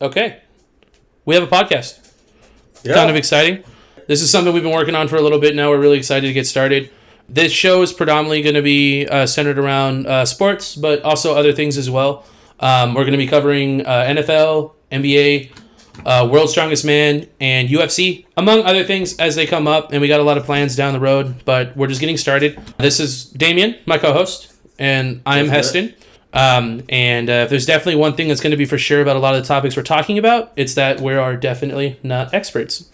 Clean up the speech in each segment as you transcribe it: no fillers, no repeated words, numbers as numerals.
Okay. We have a podcast. Yeah. Kind of exciting. This is something we've been working on for a little bit now. We're really excited to get started. This show is predominantly going to be centered around sports, but also other things as well. We're going to be covering NFL, NBA, World's Strongest Man, and UFC, among other things as they come up. And we got a lot of plans down the road, but we're just getting started. This is Damien, my co-host, and I'm Heston. If there's definitely one thing that's going to be for sure about a lot of the topics we're talking about, it's that we are definitely not experts.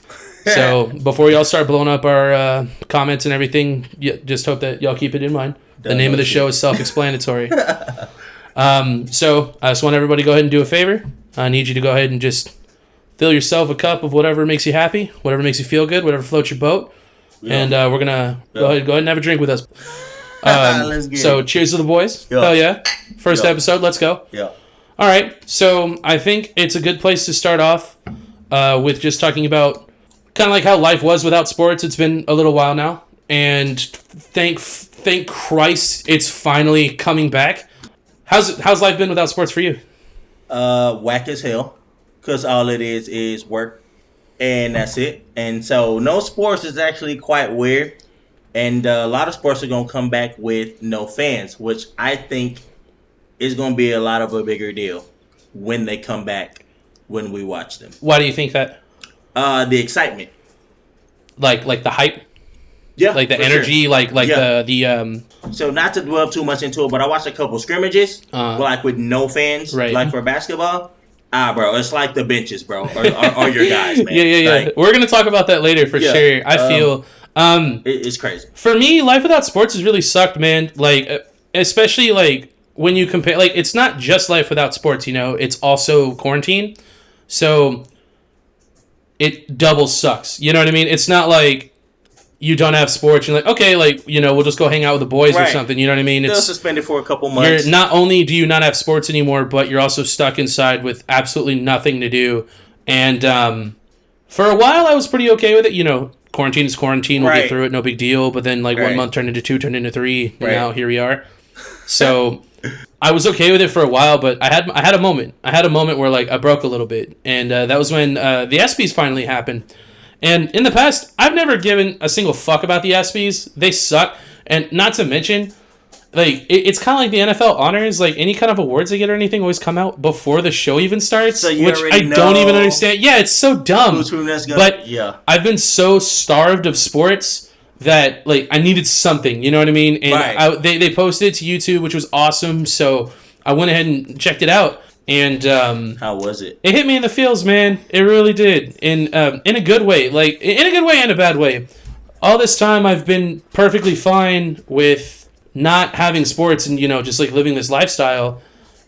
So before we all start blowing up our comments and everything, just hope that y'all keep it in mind. The name of the show is self-explanatory. So I just want everybody to go ahead and do a favor. I need you to go ahead and just fill yourself a cup of whatever makes you happy, whatever makes you feel good, whatever floats your boat. Yeah. And we're going to go ahead and have a drink with us. So cheers to the boys. Yeah. Hell yeah. First episode. Let's go. Yeah. All right. So I think it's a good place to start off with just talking about kind of like how life was without sports. It's been a little while now. And thank Christ it's finally coming back. How's life been without sports for you? Whack as hell. Because all it is work. And that's it. And so no sports is actually quite weird. And a lot of sports are going to come back with no fans, which I think is going to be a lot of a bigger deal when they come back when we watch them. Why do you think that? The excitement. Like the hype? Yeah. Like the energy, sure. the So not to dwell too much into it, but I watched a couple scrimmages, with no fans, right. Like for basketball. Bro, it's like the benches, bro, or your guys, man. Yeah. Like, we're going to talk about that later for sure. I feel... it's crazy. For me, life without sports has really sucked, man. Like, especially like when you compare, like, it's not just life without sports, you know, it's also quarantine. So it double sucks. You know what I mean? It's not like you don't have sports. You're like, okay, like, you know, we'll just go hang out with the boys or something. You know what I mean? Still it's suspended for a couple months. You're not only do you not have sports anymore, but you're also stuck inside with absolutely nothing to do. And for a while, I was pretty okay with it. You know, quarantine is quarantine. We'll get through it. No big deal. But then, like, 1 month turned into 2, turned into 3. And now here we are. So I was okay with it for a while, but I had a moment. I had a moment where, like, I broke a little bit. And that was when the ESPYs finally happened. And in the past, I've never given a single fuck about the ESPYs. They suck. And not to mention, like, it's kind of like the NFL honors. Like, any kind of awards they get or anything always come out before the show even starts, so which I don't even understand. Yeah, it's so dumb. But I've been so starved of sports that, like, I needed something. You know what I mean? And they posted it to YouTube, which was awesome. So I went ahead and checked it out. And how was it? It hit me in the feels, man. It really did. In a good way. Like, in a good way and a bad way. All this time, I've been perfectly fine with not having sports and, you know, just like living this lifestyle.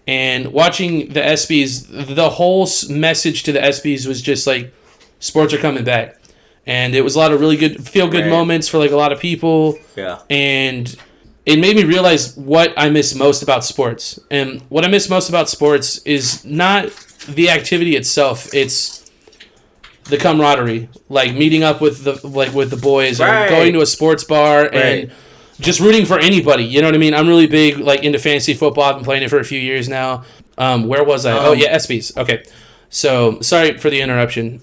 And watching the ESPYs, the whole message to the ESPYs was just like, sports are coming back. And it was a lot of really good, feel-good moments for like a lot of people. Yeah. And it made me realize what I miss most about sports. And what I miss most about sports is not the activity itself. It's the camaraderie, like meeting up with the boys, or going to a sports bar and just rooting for anybody. You know what I mean? I'm really big like into fantasy football. I've been playing it for a few years now. Where was I? ESPYs. Okay. So sorry for the interruption.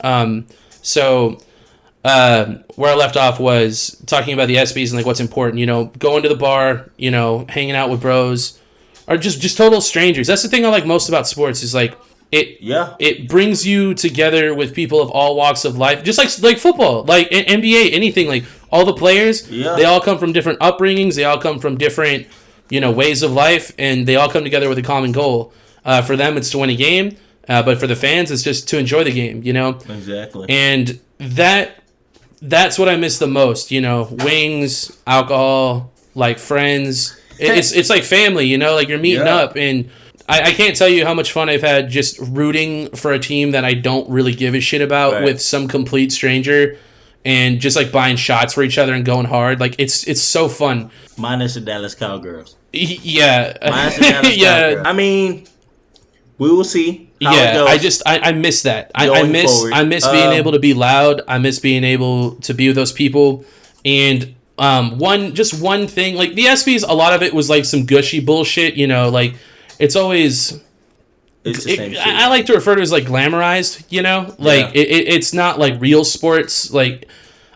Where I left off was talking about the ESPYs and like what's important, you know, going to the bar, you know, hanging out with bros, or just total strangers. That's the thing I like most about sports is like it brings you together with people of all walks of life, just like football, like NBA, anything. Like all the players, they all come from different upbringings, they all come from different, you know, ways of life, and they all come together with a common goal. For them, it's to win a game, but for the fans, it's just to enjoy the game, you know. Exactly. And that's what I miss the most, you know, wings, alcohol, like friends. It's like family, you know, like you're meeting up. And I can't tell you how much fun I've had just rooting for a team that I don't really give a shit about with some complete stranger and just like buying shots for each other and going hard. Like it's so fun. Minus the Dallas Cowgirls. Yeah. Minus the Dallas Cowgirls. I mean, we will see. I miss that. I miss being able to be loud. I miss being able to be with those people. And one thing, like the ESPYs, a lot of it was like some gushy bullshit, you know, like it's always It's the same shit. I like to refer to it as like glamorized, you know? Like it's not like real sports. Like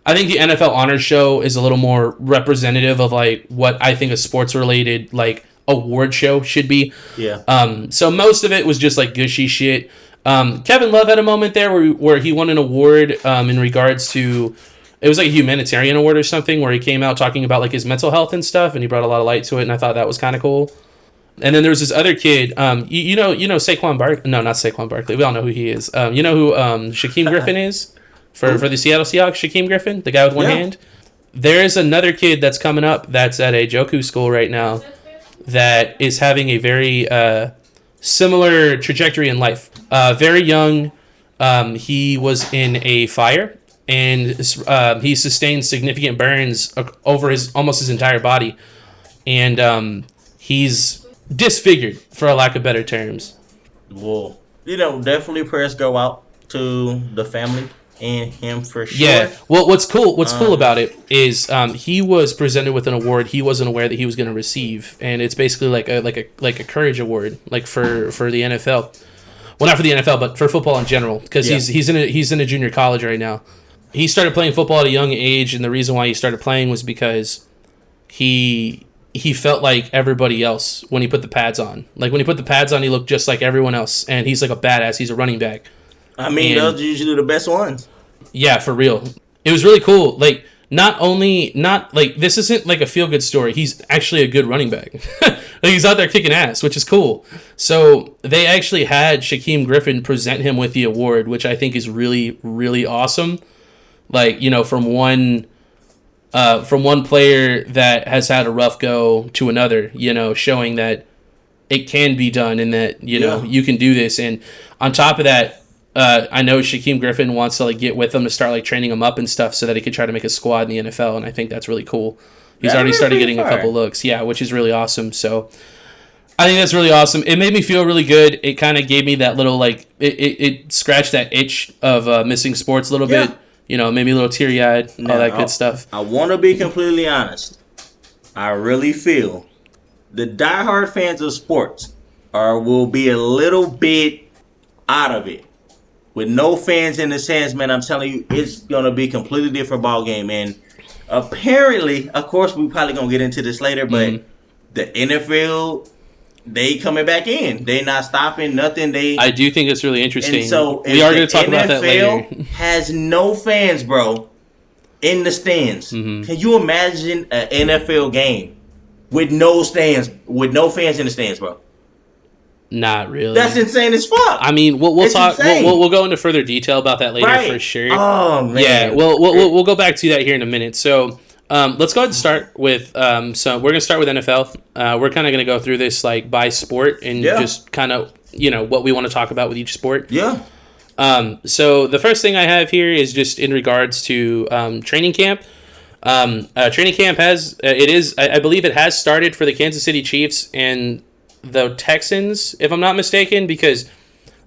I think the NFL Honors Show is a little more representative of like what I think a sports related like award show should be. Yeah. So most of it was just like gushy shit. Kevin Love had a moment there where he won an award in regards to, it was like a humanitarian award or something, where he came out talking about like his mental health and stuff, and he brought a lot of light to it, and I thought that was kind of cool. And then there was this other kid, you know Saquon Barkley? No, not Saquon Barkley. We all know who he is. You know who Shaquem Griffin is for the Seattle Seahawks? Shaquem Griffin, the guy with one hand. There is another kid that's coming up that's at a Joku school right now that is having a very similar trajectory in life. Very young, he was in a fire, and he sustained significant burns over almost his entire body, and he's disfigured, for a lack of better terms. Well, definitely prayers go out to the family and him for sure. Yeah. Well, what's cool about it is he was presented with an award he wasn't aware that he was going to receive, and it's basically like a courage award, like for the NFL. Well, not for the NFL, but for football in general, because he's in a junior college right now. He started playing football at a young age, and the reason why he started playing was because he felt like everybody else when he put the pads on. Like, when he put the pads on, he looked just like everyone else, and he's like a badass. He's a running back. I mean, those are usually the best ones. Yeah, for real. It was really cool. Like, this isn't like a feel-good story. He's actually a good running back. Like, he's out there kicking ass, which is cool. So they actually had Shaquem Griffin present him with the award, which I think is really, really awesome. Like, from one player that has had a rough go to another, showing that it can be done and that, you can do this. And on top of that, I know Shaquem Griffin wants to get with them to start training them up and stuff so that he could try to make a squad in the NFL. And I think that's really cool. He's already started getting a couple looks. Yeah, which is really awesome. So I think that's really awesome. It made me feel really good. It kind of gave me that little, it scratched that itch of missing sports a little bit. Made me a little teary-eyed and all that good stuff. I want to be completely honest. I really feel the diehard fans of sports will be a little bit out of it. With no fans in the stands, man, I'm telling you, it's going to be a completely different ball game. And apparently, of course, we're probably going to get into this later, but the NFL, they coming back in. They not stopping, nothing. I do think it's really interesting. And so we are going to talk about that later. Has no fans, bro, in the stands. Mm-hmm. Can you imagine an NFL game with no fans in the stands, bro? Not really. That's insane as fuck. I mean, we'll talk. We'll go into further detail about that later for sure. Oh man. Yeah. We'll go back to that here in a minute. So let's go ahead and start with so we're gonna start with NFL. We're kind of gonna go through this by sport and just kind of what we want to talk about with each sport. Yeah. So the first thing I have here is just in regards to training camp. Training camp I believe it has started for the Kansas City Chiefs and the Texans, if I'm not mistaken, because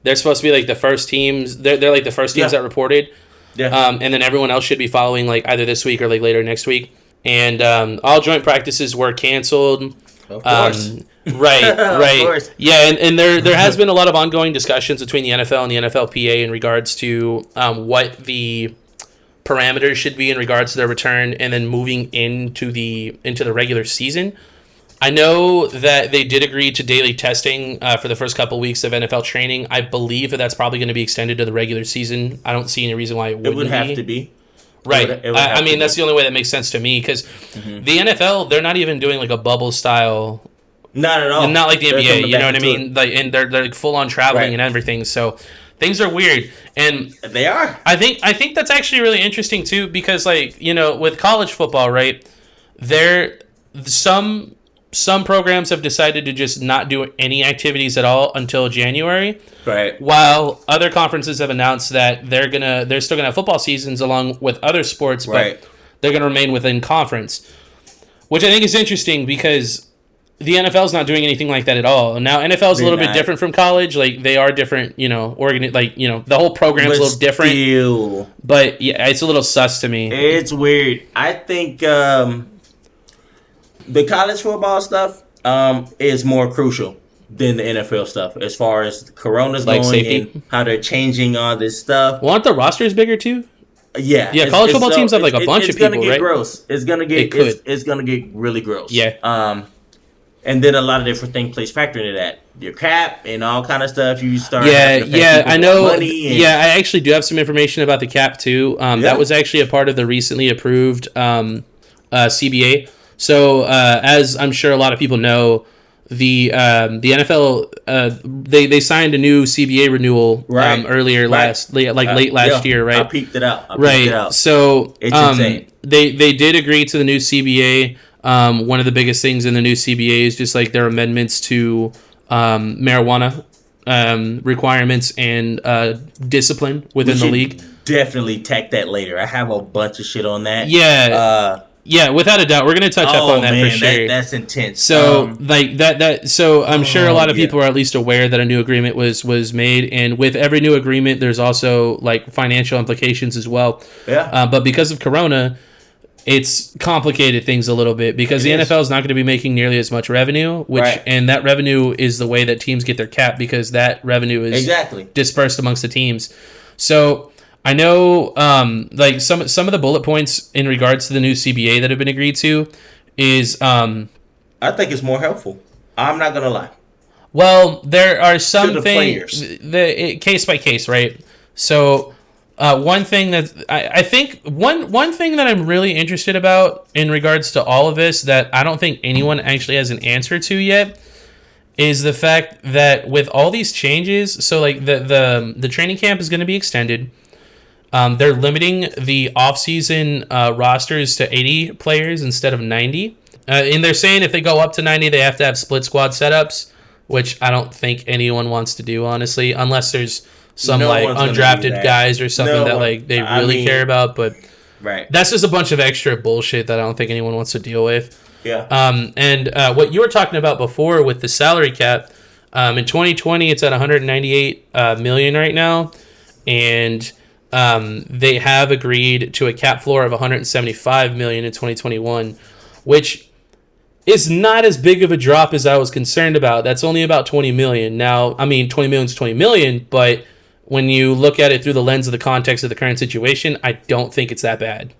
they're supposed to be the first teams. They're like the first teams that reported. Yeah. And then everyone else should be following either this week or later next week. And all joint practices were canceled. Of course. Right. Of course. Yeah, and there has been a lot of ongoing discussions between the NFL and the NFLPA in regards to what the parameters should be in regards to their return and then moving into the regular season. I know that they did agree to daily testing for the first couple of weeks of NFL training. I believe that's probably going to be extended to the regular season. I don't see any reason why it wouldn't be. It would have to be. Right. I mean, that's the only way that makes sense to me because the NFL, they're not even doing a bubble style. Not at all. Not like the NBA, you know what I mean? And they're full on traveling and everything. So things are weird. And they are. I think that's actually really interesting too because with college football, right? Some programs have decided to just not do any activities at all until January. Right. While other conferences have announced that they're still gonna have football seasons along with other sports, but they're gonna remain within conference. Which I think is interesting because the NFL's not doing anything like that at all. Now NFL's a little bit different from college. They are different, the whole program's a little different. Still. But yeah, it's a little sus to me. It's weird. I think the college football stuff is more crucial than the NFL stuff as far as Corona's Like going safety? and how they're changing all this stuff. Well, aren't the rosters bigger too? Yeah, College football teams have like a bunch of people, It's gonna get right? gross. It's gonna get. It could. It's gonna get really gross. Yeah. And then a lot of different things plays factor into that. Your cap and all kind of stuff. You start. Yeah, having to pay yeah, people I more know. money and- Yeah, I actually do have some information about the cap too. That was actually a part of the recently approved CBA. So, as I'm sure a lot of people know, the NFL they signed a new CBA renewal earlier late last year, right? I peeked it out. So It's insane. They did agree to the new CBA. One of the biggest things in the new CBA is just like their amendments to marijuana requirements and discipline within the league. Definitely tack that later. I have a bunch of shit on that. Yeah. Yeah, without a doubt, we're gonna touch up on that for sure. That's intense. So So I'm sure a lot of people are at least aware that a new agreement was made, and with every new agreement, there's also like financial implications as well. Yeah. But because of Corona, it's complicated things a little bit because the NFL is not going to be making nearly as much revenue, and that revenue is the way that teams get their cap because that revenue is dispersed amongst the teams. So I know, like some of the bullet points in regards to the new CBA that have been agreed to is, I think it's more helpful. I'm not gonna lie. Well, there are some players. Case by case, right? So, one thing that I think one thing that I'm really interested about in regards to all of this that I don't think anyone actually has an answer to yet is the fact that with all these changes, so like the training camp is going to be extended. They're limiting the off-season rosters to 80 players instead of 90. And they're saying if they go up to 90, they have to have split squad setups, which I don't think anyone wants to do, honestly, unless there's some undrafted guys or something that like they really care about. But that's just a bunch of extra bullshit that I don't think anyone wants to deal with. Yeah. And what you were talking about before with the salary cap, in 2020, it's at 198 million right now. And they have agreed to a cap floor of 175 million in 2021, which is not as big of a drop as I was concerned about. That's only about 20 million. Now, I mean, 20 million is 20 million, but when you look at it through the lens of the context of the current situation, I don't think it's that bad.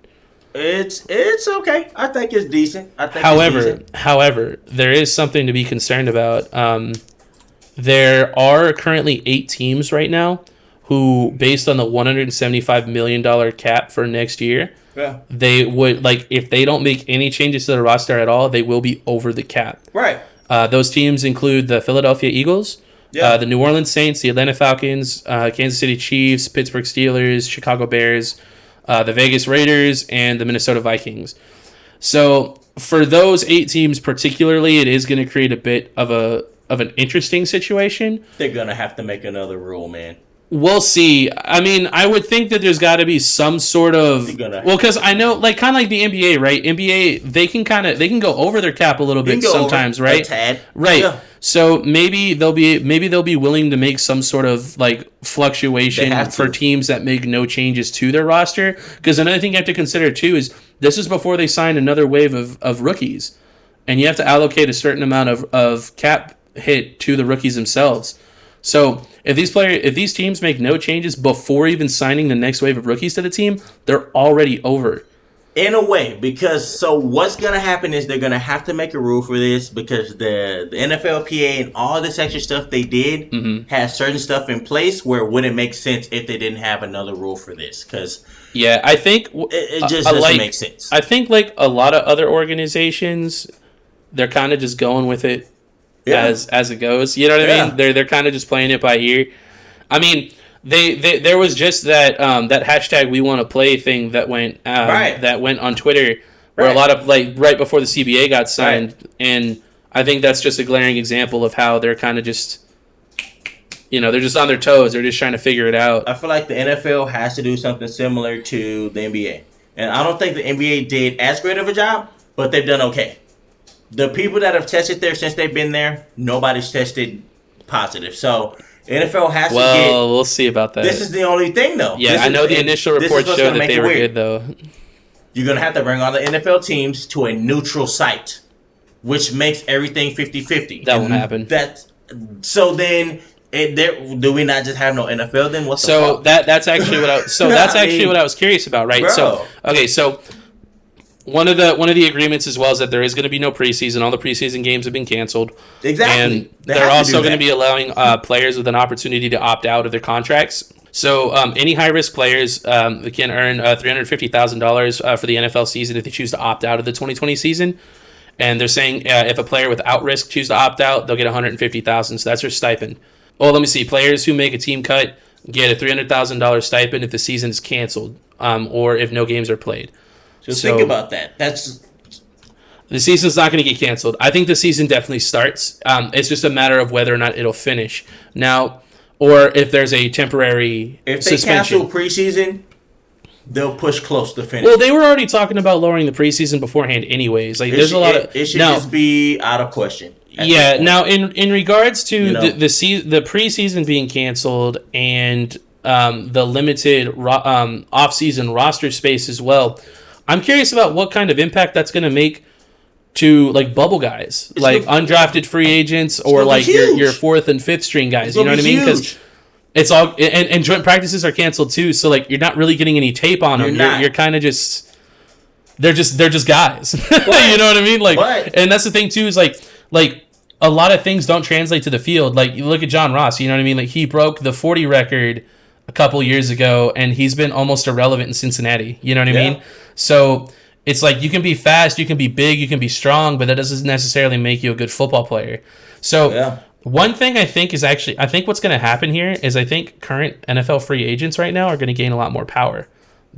It's okay. I think it's decent. However, there is something to be concerned about. There are currently 8 teams right now who, based on the $175 million cap for next year, they would, like, if they don't make any changes to the roster at all, they will be over the cap. Right. Those teams include the Philadelphia Eagles, the New Orleans Saints, the Atlanta Falcons, Kansas City Chiefs, Pittsburgh Steelers, Chicago Bears, the Vegas Raiders, and the Minnesota Vikings. So for those 8 teams particularly, it is going to create a bit of an interesting situation. They're going to have to make another rule, man. We'll see. I mean, I would think that there's got to be some sort of because I know, like, kind of like the NBA, right? NBA, they can go over their cap a little bit sometimes, right? A tad. Right. Yeah. So maybe they'll be willing to make some sort of like fluctuation for teams that make no changes to their roster. Because another thing you have to consider too is this is before they sign another wave of rookies, and you have to allocate a certain amount of cap hit to the rookies themselves. So if these teams make no changes before even signing the next wave of rookies to the team, they're already over. In a way, because what's going to happen is they're going to have to make a rule for this because the NFLPA and all this extra stuff they did has certain stuff in place where it wouldn't make sense if they didn't have another rule for this. Because I think it just doesn't make sense. I think like a lot of other organizations, they're kind of just going with it. As it goes, you know what I mean? They're kind of just playing it by ear. I mean, there was just that hashtag We Want to Play thing that went on Twitter, where a lot of right before the CBA got signed, and I think that's just a glaring example of how they're kind of just, they're just on their toes. They're just trying to figure it out. I feel like the NFL has to do something similar to the NBA, and I don't think the NBA did as great of a job, but they've done okay. The people that have tested there since they've been there, nobody's tested positive. So NFL has to get... Well, we'll see about that. This is the only thing, though. Yeah, I know the initial report showed that they were good, though. You're going to have to bring all the NFL teams to a neutral site, which makes everything 50-50. That won't happen. So then, do we not just have no NFL then? What's the So fuck? that's actually what I was curious about, right? Bro. So okay, so one of the agreements as well is that there is going to be no preseason. All the preseason games have been canceled. Exactly. And They they're have to also do going to that. be allowing players with an opportunity to opt out of their contracts. So any high risk players can earn $350,000 for the NFL season if they choose to opt out of the 2020 season. And they're saying if a player without risk choose to opt out, they'll get $150,000. So that's their stipend. Oh, let me see. Players who make a team cut get a $300,000 stipend if the season is canceled or if no games are played. So think about that. That's The season's not going to get canceled. I think the season definitely starts. It's just a matter of whether or not it'll finish. Now, or if there's a temporary if they suspension. cancel preseason, they'll push close to finish. Well, they were already talking about lowering the preseason beforehand anyways. Like, there's a lot of... It should now, just be out of question. at yeah, this point. now, in regards to You know? the preseason being canceled and the limited off-season roster space as well, I'm curious about what kind of impact that's going to make to like bubble guys, like undrafted free agents or gonna be like huge. your fourth and fifth string guys. It's You know gonna what I be mean? Because huge. it's all and joint practices are canceled too, so like you're not really getting any tape on them. You're not. You're kind of just they're just guys. You know what I mean? Like, But- and that's the thing too is like a lot of things don't translate to the field. Like you look at John Ross. You know what I mean? Like he broke the 40 record a couple years ago, and he's been almost irrelevant in Cincinnati. You know what I Yeah. mean? So it's like you can be fast, you can be big, you can be strong, but that doesn't necessarily make you a good football player. So Yeah. one thing I think what's going to happen here is I think current NFL free agents right now are going to gain a lot more power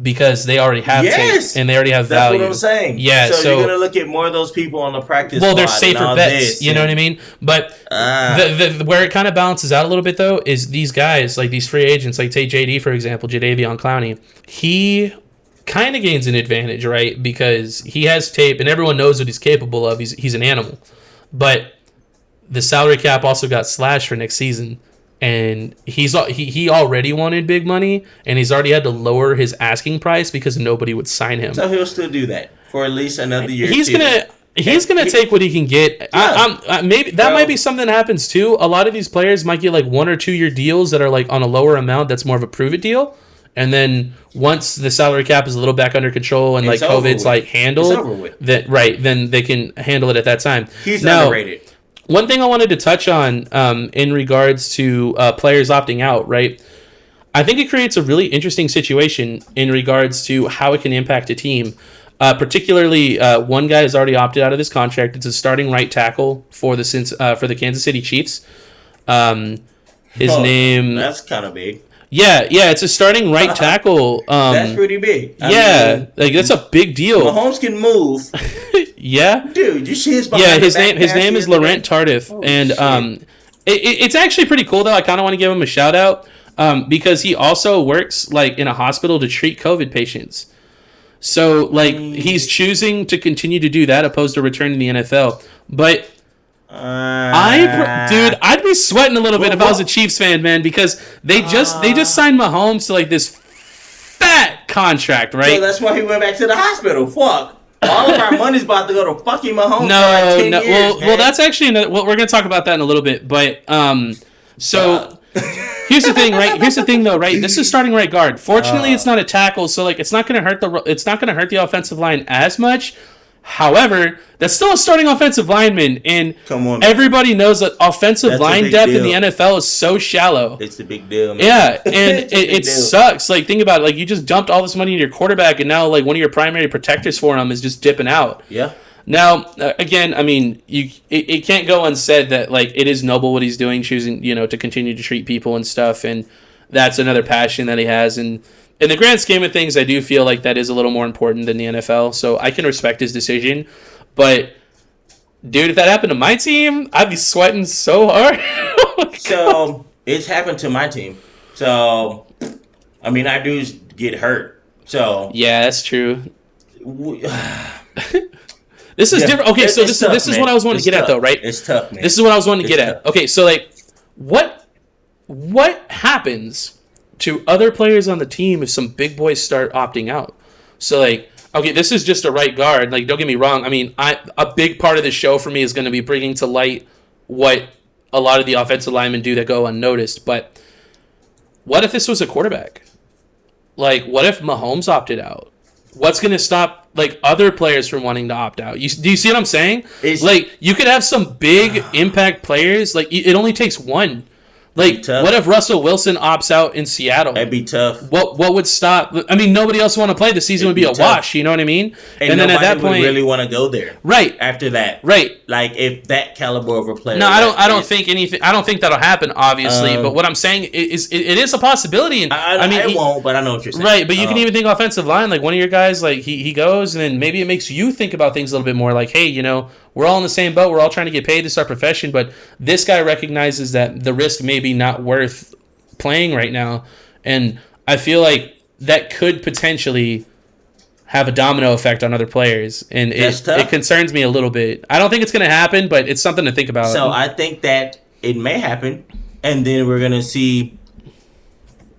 because they already have Yes! tape and they already have That's value. what I'm saying. Yeah, So, so you're gonna look at more of those people on the practice. well, they're squad and safer all bets. this, You know what I and- mean? But Ah. the where it kind of balances out a little bit though is these guys like these free agents, like take JD for example, Jadeveon Clowney. He kind of gains an advantage, right? Because he has tape and everyone knows what he's capable of. He's an animal, but the salary cap also got slashed for next season, and he already wanted big money, and he's already had to lower his asking price because nobody would sign him. So he'll still do that for at least another year. He's too. gonna take what he can get. Maybe that might be something that happens too. A lot of these players might get like 1 or 2 year deals that are like on a lower amount. That's more of a prove it deal. And then once the salary cap is a little back under control and like It's over COVID's with. like handled, It's over with. then they can handle it at that time. He's Now, underrated. one thing I wanted to touch on in regards to players opting out, right? I think it creates a really interesting situation in regards to how it can impact a team. Particularly, one guy has already opted out of his contract. It's a starting right tackle for the Kansas City Chiefs. His Oh, name, That's kind of big. yeah, it's a starting right tackle. That's pretty big. I Yeah, mean, like that's a big deal. Mahomes can move. Yeah, Dude, you see his yeah. behind His the back name pass is the other Laurent day? Tardif, Oh, and shit. it's actually pretty cool though. I kind of want to give him a shout out because he also works like in a hospital to treat COVID patients. So like he's choosing to continue to do that opposed to returning to the NFL. But I'd be sweating a little bit if I was a Chiefs fan, man, because they just signed Mahomes to like this fat contract, right? So that's why he went back to the hospital. Fuck. All of our money's about to go to fucking Mahomes for like 10 No. years, Well, man. that's actually well, we're gonna talk about that in a little bit. But so here's the thing, right? Here's the thing, though, right? This is starting right guard. Fortunately, it's not a tackle, so like it's not gonna hurt the offensive line as much. However, that's still a starting offensive lineman, and Come on, man. everybody knows that offensive That's a line big depth in deal. the NFL is so shallow. It's a big deal, man. Yeah, and It's a big it deal. sucks. Like, think about it. Like, you just dumped all this money into your quarterback, and now, like, one of your primary protectors for him is just dipping out. Yeah. Now, again, I mean, it can't go unsaid that, like, it is noble what he's doing, choosing, to continue to treat people and stuff, and that's another passion that he has. And in the grand scheme of things, I do feel like that is a little more important than the NFL, so I can respect his decision. But, dude, if that happened to my team, I'd be sweating so hard. So it's happened to my team. So, I mean, our dudes get hurt. So Yeah, that's true. we- This is Yeah, different. Okay, so it's this tough, is man. what I was wanting It's to get at, tough. though, right? It's tough, man. This is what I was wanting to It's get at. tough. Okay, so like, what happens to other players on the team if some big boys start opting out? So like, okay, this is just a right guard. Like, don't get me wrong. I mean, a big part of the show for me is going to be bringing to light what a lot of the offensive linemen do that go unnoticed. But what if this was a quarterback? Like, what if Mahomes opted out? What's going to stop like other players from wanting to opt out? Do you see what I'm saying? Like, you could have some big impact players. Like, it only takes one. Like, what if Russell Wilson opts out in Seattle? That'd be tough. What would stop? I mean, nobody else want to play. The season would be a wash. You know what I mean? And then at that point, really want to go there. Right. After that. Right. Like, if that caliber of a player. No, I don't think anything. I don't think that'll happen. Obviously, but what I'm saying is, it is a possibility. And I mean, it won't. But I know what you're saying. Right. But you can even think offensive line. Like, one of your guys, like he goes, and then maybe it makes you think about things a little bit more. Like, hey, you know, we're all in the same boat. We're all trying to get paid. This is our profession. But this guy recognizes that the risk may be not worth playing right now. And I feel like that could potentially have a domino effect on other players. And it concerns me a little bit. I don't think it's going to happen, but it's something to think about. So I think that it may happen. And then we're going to see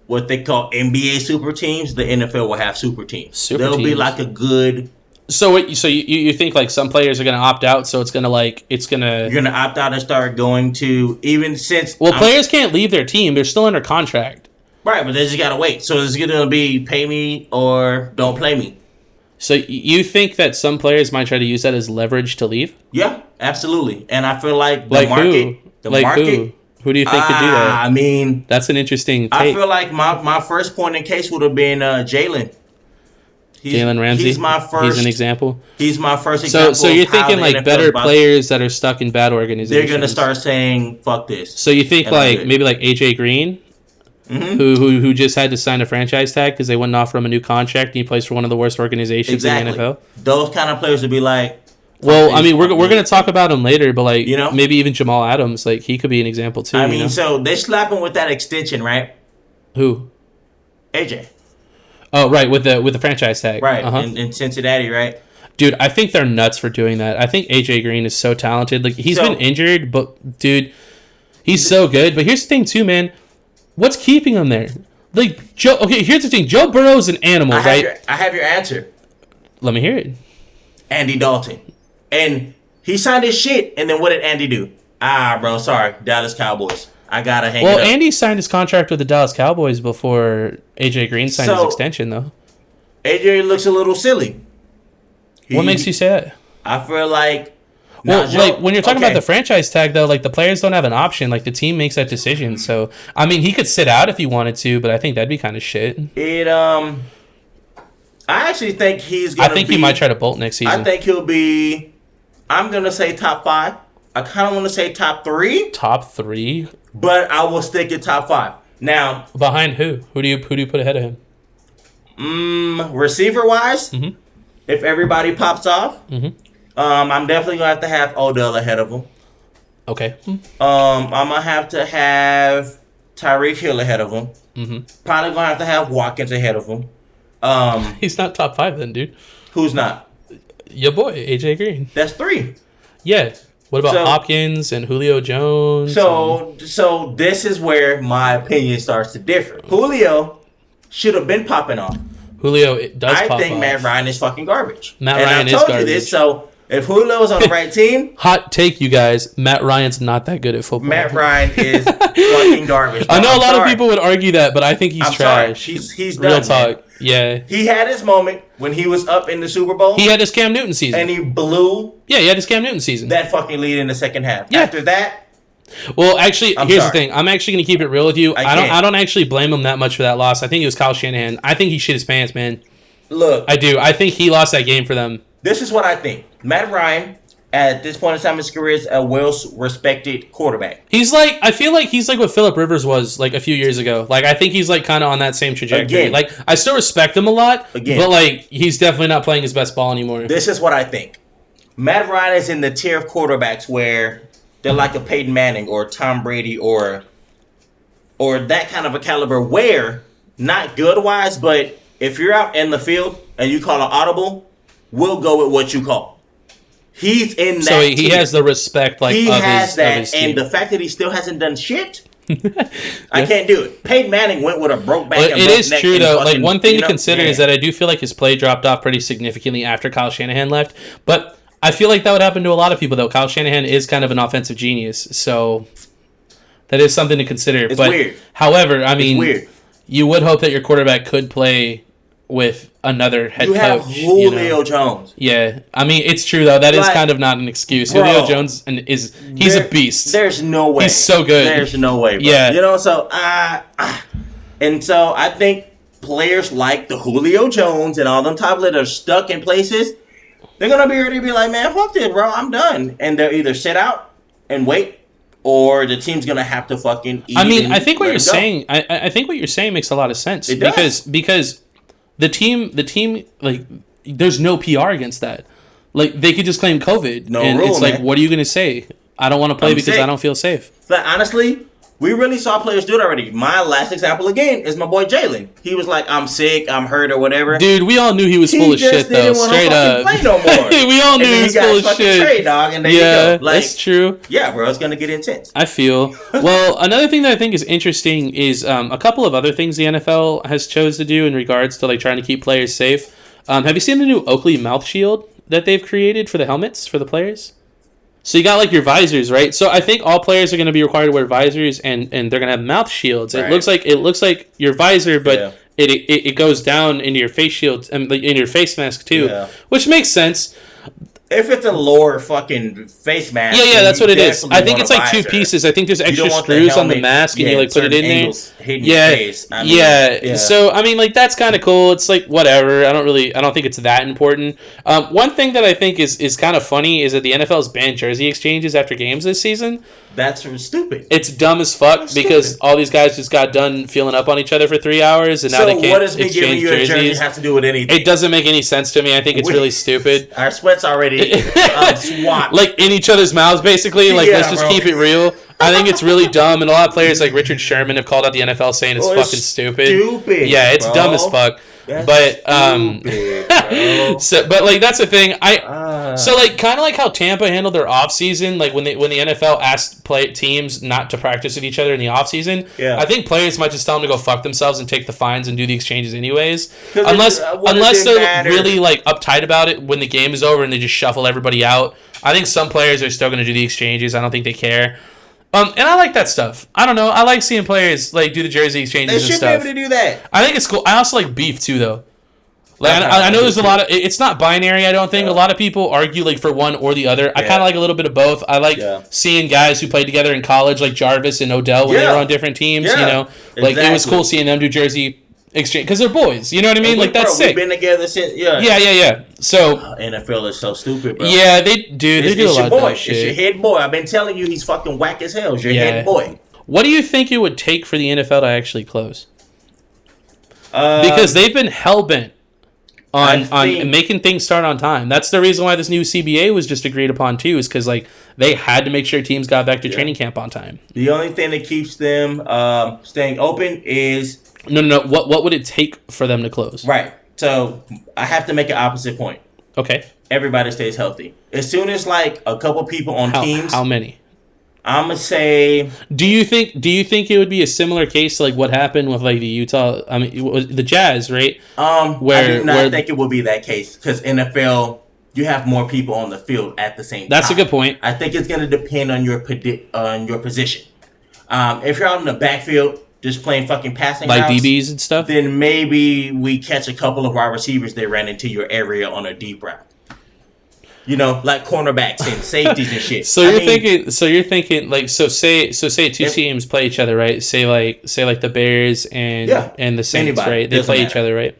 what they call NBA super teams. The NFL will have super teams. There'll be like a good... So you think like some players are going to opt out, so you're going to opt out and start going to, even since... players can't leave their team. They're still under contract. Right, but they just got to wait. So it's going to be pay me or don't play me. So you think that some players might try to use that as leverage to leave? Yeah, absolutely. And I feel like the market... Who do you think could do that? I mean... That's an interesting take. I feel like my first point in case would have been Jalen. Jalen Ramsey. He's my first. He's an example. He's my first example. So you're thinking like better players that are stuck in bad organizations. They're gonna start saying "fuck this." So you think like maybe like AJ Green, who just had to sign a franchise tag because they wouldn't offer him a new contract, and he plays for one of the worst organizations in the NFL. Those kind of players would be like. Well, I mean, we're gonna talk about him later, but like maybe even Jamal Adams, like he could be an example too. I mean, so they slap him with that extension, right? Who? AJ. Oh, right, with the franchise tag. Right, in Cincinnati, right? Dude, I think they're nuts for doing that. I think AJ Green is so talented. Like, he's been injured, but, dude, he's so good. But here's the thing, too, man. What's keeping him there? Like, here's the thing. Joe Burrow is an animal, right? I have your answer. Let me hear it. Andy Dalton. And he signed his shit, and then what did Andy do? Bro, sorry. Dallas Cowboys. I gotta hang it up. Andy signed his contract with the Dallas Cowboys before AJ Green signed his extension, though. AJ looks a little silly. What makes you say that? I feel like... like, when you're talking about the franchise tag, though, like, the players don't have an option. Like, the team makes that decision. So, I mean, he could sit out if he wanted to, but I think that'd be kind of shit. I actually think he's gonna he might try to bolt next season. I think he'll be... I'm gonna say top 5. I kind of want to say top 3. Top 3? But I will stick at top 5. Now, behind who? Who do you put ahead of him? Receiver wise, if everybody pops off, I'm definitely gonna have Odell ahead of him. Okay. I'm gonna have to have Tyreek Hill ahead of him. Probably gonna have to have Watkins ahead of him. He's not top 5 then, dude. Who's not? Your boy AJ Green. That's 3. Yeah. What about Hopkins and Julio Jones? So this is where my opinion starts to differ. Julio should have been popping off. Julio does pop off. I think Matt Ryan is fucking garbage. Ryan is garbage. I told you this, so if Julio is on the right team... Hot take, you guys. Matt Ryan's not that good at football. Matt Ryan is fucking garbage. I know a lot of people would argue that, but I think he's trash. He's done, real talk. Man. Yeah. He had his moment when he was up in the Super Bowl. He had his Cam Newton season. And he blew... Yeah, he had his Cam Newton season. That fucking lead in the second half. Yeah. After that... Well, actually, here's the thing. I'm actually going to keep it real with you. I don't actually blame him that much for that loss. I think it was Kyle Shanahan. I think he shit his pants, man. Look. I do. I think he lost that game for them. This is what I think. Matt Ryan, at this point in time in his career, is a well-respected quarterback. I feel like he's like what Phillip Rivers was like a few years ago. Like, I think he's like kind of on that same trajectory. Again, like, I still respect him a lot, but like, he's definitely not playing his best ball anymore. This is what I think. Matt Ryan is in the tier of quarterbacks where they're like a Peyton Manning or Tom Brady or that kind of a caliber where, not good-wise, but if you're out in the field and you call an audible, we'll go with what you call. He's in that. So he has the respect, like, he of has his, that, of his and team. the fact that he still hasn't done shit, I can't do it. Peyton Manning went with a broke back. It is true though. Like, one thing to consider is that I do feel like his play dropped off pretty significantly after Kyle Shanahan left, but I feel like that would happen to a lot of people though. Kyle Shanahan is kind of an offensive genius, so That is something to consider. It's but weird. However, I mean, weird. You would hope that your quarterback could play with another head You have coach. Julio Jones. Yeah, I mean, it's true though. That is Like, kind of not an excuse. bro, Julio Jones he's a beast. There's no way. He's so good. There's no way. Bro. Yeah. You know, so and so I think players like the Julio Jones and all them type that are stuck in places, they're gonna be ready to be like, man, fuck this, bro, I'm done. And they'll either sit out and wait, or the team's gonna have to fucking eat. I mean, I think what you're saying. I think what you're saying makes a lot of sense. It does. Because the team like there's no PR against that. Like they could just claim COVID, No and rule, it's like, man. what are you gonna say? I don't want to play I'm because sick. I don't feel safe. But honestly, we really saw players do it already. My last example again is my boy Jalen. He was like, I'm sick, I'm hurt, or whatever. Dude, we all knew he was full of shit though. Straight up, play no more. we all knew he was full of shit. Trade, dog, and there Yeah, you go. Like, that's true. Yeah, bro, it's gonna get intense. I feel. Well, another thing that I think is interesting is a couple of other things the NFL has chose to do in regards to like trying to keep players safe. Have you seen the new Oakley mouth shield that they've created for the helmets for the players? So you got like your visors, right? So I think all players are going to be required to wear visors, and they're going to have mouth shields. Right. It looks like your visor, but Yeah. it goes down into your face shield and in your face mask too, Yeah. which makes sense. If it's a lower fucking face mask, Yeah, then that's you what it is. definitely I think want it's a like two visor. pieces. I think there's You extra don't want the screws on the helmet, mask, and you like put it certain in there. angles hitting your Yeah, face. I mean, yeah. So I mean, like that's kind of cool. It's like whatever. I don't think it's that important. One thing that I think is kind of funny is that the NFL's banned jersey exchanges after games this season. That's stupid. It's dumb as fuck That's because stupid. all these guys just got done feeling up on each other for 3 hours, and now So they can't what does me giving exchange you a jersey jerseys. have to do with anything? It doesn't make any sense to me. I think it's really stupid. Our sweat's already swapped. Like in each other's mouths, basically. Like, Yeah, let's just bro. keep it real. I think it's really dumb, and a lot of players like Richard Sherman have called out the NFL saying it's Oh, fucking stupid. Stupid. Yeah, it's bro. dumb as fuck. That's But stupid, bro. but like that's the thing. Ah. So like kind of like how Tampa handled their off season, like when the NFL asked teams not to practice with each other in the off season. Yeah. I think players might just tell them to go fuck themselves and take the fines and do the exchanges anyways. 'Cause Unless what does it they're matter? really like uptight about it when the game is over and they just shuffle everybody out. I think some players are still going to do the exchanges. I don't think they care. And I like that stuff. I don't know. I like seeing players like do the jersey They exchanges and should be stuff. able to do that. I think it's cool. I also like beef too, though. Like Okay. I know there's a lot of. It's not binary. I don't think a lot of people argue like for one or the other. I Yeah. kind of like a little bit of both. I like Yeah. seeing guys who played together in college, like Jarvis and Odell, when they Yeah. were on different teams. Yeah. You know, like it was Exactly. cool seeing them do jersey exchange because they're boys. You know what I mean? Like that's Bro, sick. We've been together since Yeah. So NFL is so stupid, bro. yeah, they do. They It's, do a it's lot your of boy. dumb It's your shit. head boy. I've been telling you he's fucking whack as hell. It's your Yeah. head boy. What do you think it would take for the NFL to actually close? Uh, Because they've been hell bent I on think- making things start on time. That's the reason why this new CBA was just agreed upon too, is because like they had to make sure teams got back to training camp on time. the only thing that keeps them staying open is No. What would it take for them to close? right. So I have to make an opposite point. Okay. Everybody stays healthy. As soon as like a couple people on teams, How many? I'm gonna say Do you think it would be a similar case to like what happened with like the Utah? I mean, it was the Jazz, right? I Where- do not where- think it will be that case because NFL you have more people on the field at the same time. That's a good point. I think it's going to depend on your position. If you're out in the backfield just playing fucking passing Like routes, DBs and stuff. then maybe we catch a couple of wide receivers that ran into your area on a deep route. You know, like cornerbacks and safeties and shit. So you're thinking like say two If- teams play each other, right? Say like the Bears and Yeah. and the Saints, Anybody. right? They Doesn't play each matter. other, right?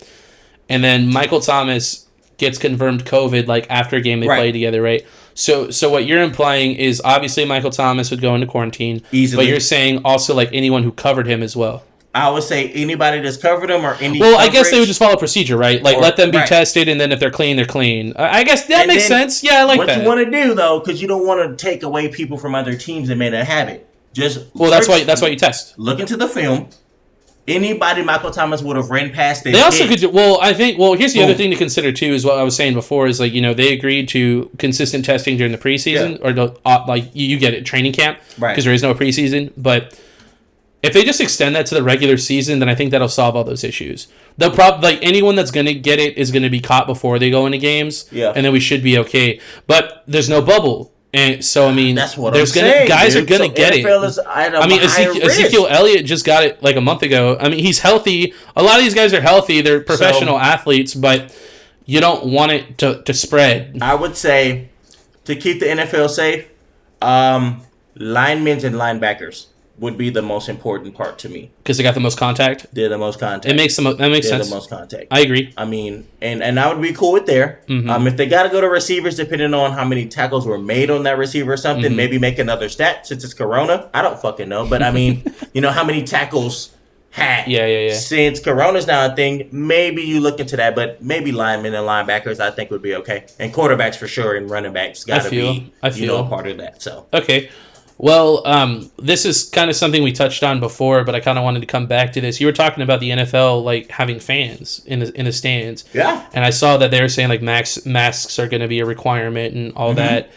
And then Michael Thomas gets confirmed COVID like after a game they Right. play together, right? So what you're implying is obviously Michael Thomas would go into quarantine, Easily. but you're saying also like anyone who covered him as well. I would say anybody that's covered them or any. Well, I guess they coverage, would just follow procedure, right? Like Or- let them be right. tested, and then if they're clean, they're clean. I guess that And makes then sense. Yeah, I like what that. you want to do though, because you don't want to take away people from other teams that may not have it. Just Well, that's why you test. look into the film. Anybody Michael Thomas would have ran past it. They also could. Here's the other Boom. thing to consider too. Is what I was saying before. Is like they agreed to consistent testing during the preseason, or like you get it, training camp, Right. Because there is no preseason. But if they just extend that to the regular season, then I think that'll solve all those issues. They'll like anyone that's gonna get it is gonna be caught before they go into games, Yeah. and then we should be okay. But there's no bubble. And so, I mean, That's what there's I'm gonna saying. guys dude. are gonna So get NFL it. is at a I mean, higher risk. Ezekiel Elliott just got it like a month ago. I mean, he's healthy. A lot of these guys are healthy. They're professional athletes, but you don't want it to spread. I would say to keep the NFL safe, linemen and linebackers would be the most important part to me. Because they got the most contact. They're the most contact. That makes They're sense. the most contact. I agree. I mean, and I would be cool with there. Mm-hmm. If they got to go to receivers, depending on how many tackles were made on that receiver or something, Mm-hmm. maybe make another stat since it's Corona. I don't fucking know, but I mean, how many tackles had Yeah. since Corona's now a thing. Maybe you look into that, but maybe linemen and linebackers I think would be okay, and quarterbacks for sure, and running backs got to be I feel a part of that. So okay. Well, this is kind of something we touched on before, but I kind of wanted to come back to this. You were talking about the NFL like having fans in the stands. Yeah. And I saw that they were saying like masks are going to be a requirement and all that.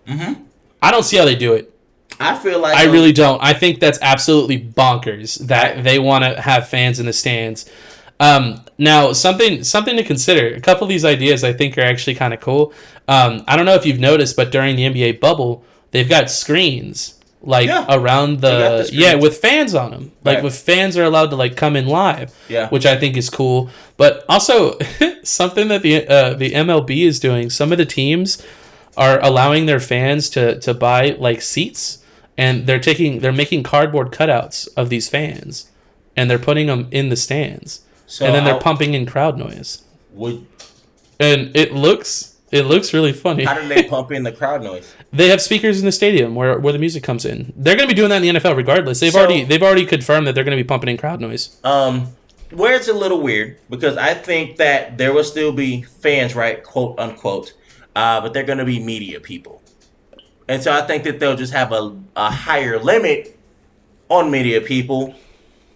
Mm-hmm. I don't see how they do it. I feel like I really don't. I think that's absolutely bonkers that they want to have fans in the stands. Now, something to consider. A couple of these ideas I think are actually kind of cool. I don't know if you've noticed, but during the NBA bubble, they've got screens like around with fans on them. Like with fans are allowed to like come in live, which I think is cool. But also something that the MLB is doing. Some of the teams are allowing their fans to buy like seats, and they're making cardboard cutouts of these fans, and they're putting them in the stands, and then they're pumping in crowd noise. And it looks really funny. How do they pump in the crowd noise? They have speakers in the stadium where the music comes in. They're going to be doing that in the NFL regardless. They've already confirmed that they're going to be pumping in crowd noise. Where it's a little weird because I think that there will still be fans, right, quote unquote, but they're going to be media people, and so I think that they'll just have a higher limit on media people.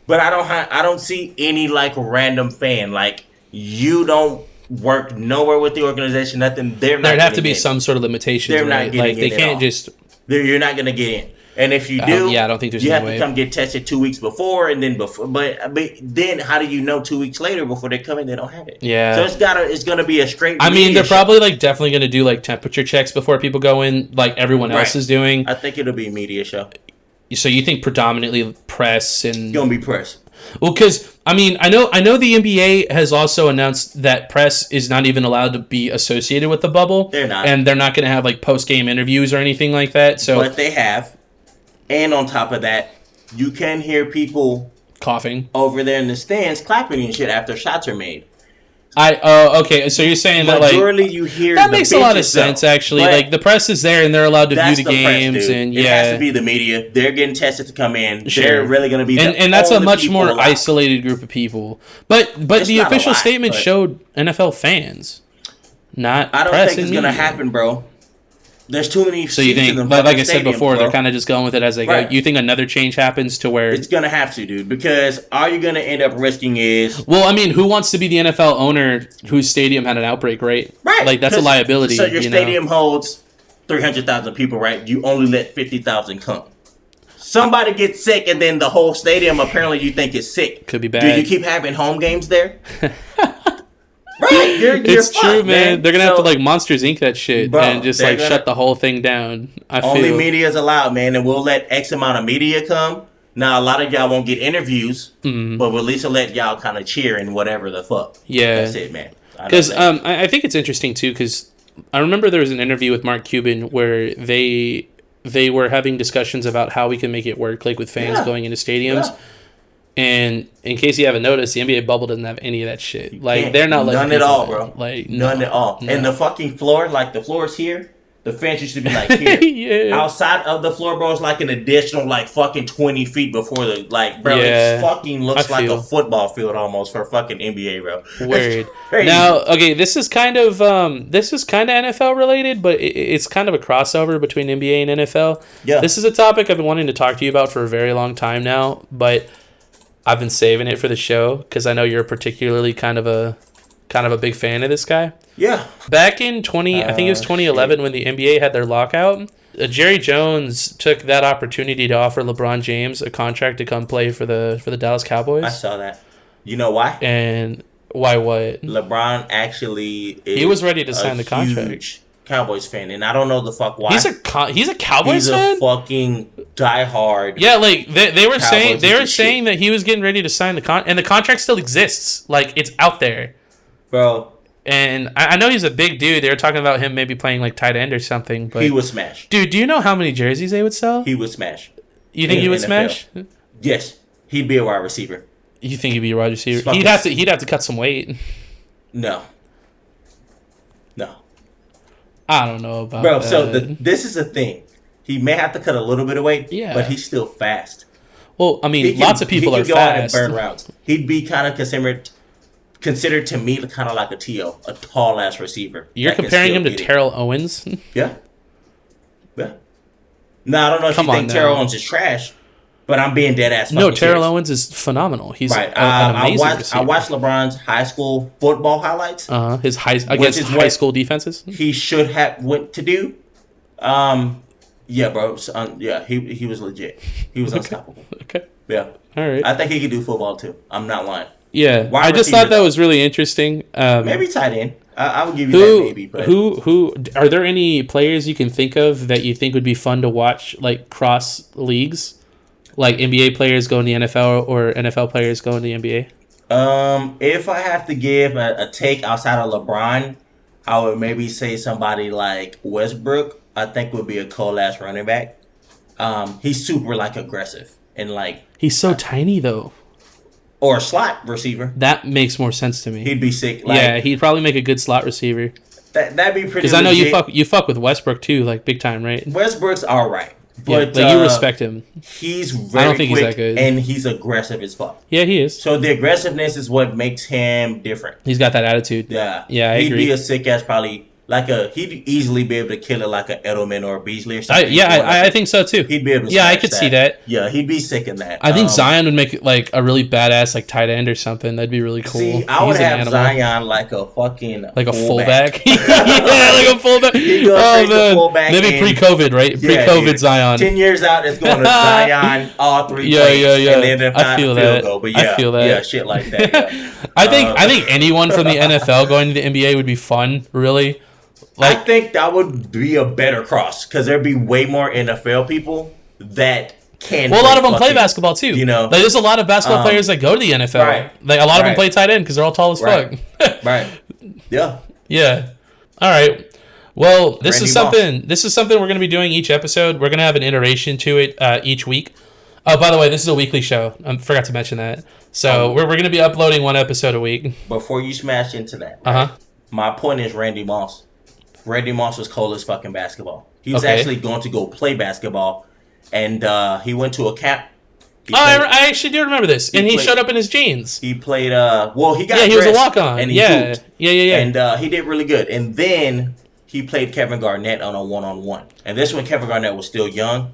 But I don't see any like random fan like you don't work nowhere with the organization, nothing. There'd have to be some sort of limitations. They're not getting like they can't just. You're not going to get in, and if you do, I don't think there's. You have to come get tested 2 weeks before, and then before. But then, how do you know 2 weeks later before they come in they don't have it? Yeah. So it's going to be a straight. I mean, they're probably like definitely going to do like temperature checks before people go in, like everyone else is doing. I think it'll be a media show. So you think predominantly press and it's going to be press. Well, because I mean, I know the NBA has also announced that press is not even allowed to be associated with the bubble. They're not, and they're not going to have like post game interviews or anything like that. So, but they have, and on top of that, you can hear people coughing over there in the stands, clapping and shit after shots are made. Okay. So you're saying that like you hear that makes a lot of sense actually. Like the press is there and they're allowed to view the games, press, and it has to be the media. They're getting tested to come in. Sure. They're really going to be, and that's a much more isolated group of people. But the official statement showed NFL fans, not. I don't press think it's going to happen, bro. There's too many. So you think, like I said before, they're kind of just going with it as they go. You think another change happens to where it's gonna have to, dude? Because all you're gonna end up risking is. Well, I mean, who wants to be the NFL owner whose stadium had an outbreak, right? Right. Like that's a liability. So your stadium holds 300,000 people, right? You only let 50,000 come. Somebody gets sick, and then the whole stadium apparently you think is sick. Could be bad. Do you keep having home games there? Right, it's fucked, true, man. They're gonna have to like Monsters Inc. that shit, bro, and just like shut the whole thing down. Only media is allowed, man, and we'll let X amount of media come. Now a lot of y'all won't get interviews, but we'll at least let y'all kind of cheer and whatever the fuck. Yeah, that's it, man. Because I think it's interesting too. Because I remember there was an interview with Mark Cuban where they were having discussions about how we can make it work, like with fans going into stadiums. Yeah. And in case you haven't noticed, the NBA bubble doesn't have any of that shit. Like they're not letting none at all, bro. Like none at all. And the fucking floor, like the floor is here. The fence used to be like here. Yeah. Outside of the floor, bro, it's like an additional like fucking 20 feet before the it fucking looks like a football field almost for fucking NBA, bro. Weird. Now, okay, this is kind of NFL related, but it's kind of a crossover between NBA and NFL. Yeah. This is a topic I've been wanting to talk to you about for a very long time now, but I've been saving it for the show because I know you're particularly kind of a big fan of this guy. Yeah. Back in I think it was 2011 when the NBA had their lockout, Jerry Jones took that opportunity to offer LeBron James a contract to come play for the Dallas Cowboys. I saw that. You know why? And why what? LeBron actually he was ready to sign the contract. Cowboys fan, and I don't know the fuck why. He's a Cowboys He's fan. a fucking diehard. Yeah, like they were saying Cowboys saying that he was getting ready to sign and the contract still exists. Like it's out there. Bro. And I know he's a big dude. They were talking about him maybe playing like tight end or something. But he would smash. Dude, do you know how many jerseys they would sell? He would smash. You think he would smash? Yes, he'd be a wide receiver. You think he'd be a wide receiver? He'd have to cut some weight. No. I don't know about bro. that. So this is the thing. He may have to cut a little bit of weight. Yeah. But he's still fast. Well, I mean, lots of people are go fast. Out and burn routes. He'd be kind of considered to me kind of like a T.O., a tall ass receiver. You're comparing him to Terrell Owens? Yeah. No, I don't know if you think Terrell Owens is trash, but I'm being dead ass. No, Terrell Owens is phenomenal. He's right. an amazing receiver. I watched LeBron's high school football highlights. His against high school defenses. He should have went to do. Yeah, bro. Yeah, he was legit. He was unstoppable. Okay. Yeah. All right. I think he could do football too. I'm not lying. Yeah. I just thought that was really interesting. Maybe tight end. I would give you that maybe. But. Who are there any players you can think of that you think would be fun to watch like cross leagues? Like NBA players going to the NFL or NFL players going to the NBA? If I have to give a take outside of LeBron, I would maybe say somebody like Westbrook. I think would be a cool ass running back. He's super like aggressive and like he's so tiny though. Or a slot receiver. That makes more sense to me. He'd be sick. Like, yeah, he'd probably make a good slot receiver. That'd be pretty. Because I know you fuck with Westbrook too, like big time, right? Westbrook's all right. But yeah, like you respect him. He's very I don't think quick he's that good. And he's aggressive as fuck. Yeah, he is. So the aggressiveness is what makes him different. He's got that attitude. Yeah. Yeah, I he'd agree. Be a sick ass probably he'd easily be able to kill it like a Edelman or a Beasley or something. I think so too. He'd be able to I could see that. Yeah, he'd be sick in that. I think Zion would make like a really badass like tight end or something. That'd be really cool. See, I would have Zion like a fucking like a fullback. Yeah, like a fullback. Fullback maybe pre-COVID, right? Pre-COVID Zion. 10 years out, it's going to Zion all three plays. Yeah. And then if I feel that. Goal, but I feel that. Yeah, shit like that. Yeah. I think anyone from the NFL going to the NBA would be fun. Really. I think that would be a better cross because there'd be way more NFL people that can. Well, a lot of them play basketball too. You know, like, there's a lot of basketball players that go to the NFL. Right. Like a lot of them play tight end because they're all tall as fuck. Right. Yeah. Yeah. All right. Well, this is something we're going to be doing each episode. We're going to have an iteration to it each week. Oh, by the way, this is a weekly show. I forgot to mention that. So we're going to be uploading one episode a week. Before you smash into that, my point is Randy Moss. Randy Moss was cold as fucking basketball. He was actually going to go play basketball, and he went to a camp. I actually do remember this. And he showed up in his jeans. He played, he got he was a walk-on. And he hooped. Yeah. And he did really good. And then he played Kevin Garnett on a one-on-one. And this when Kevin Garnett was still young.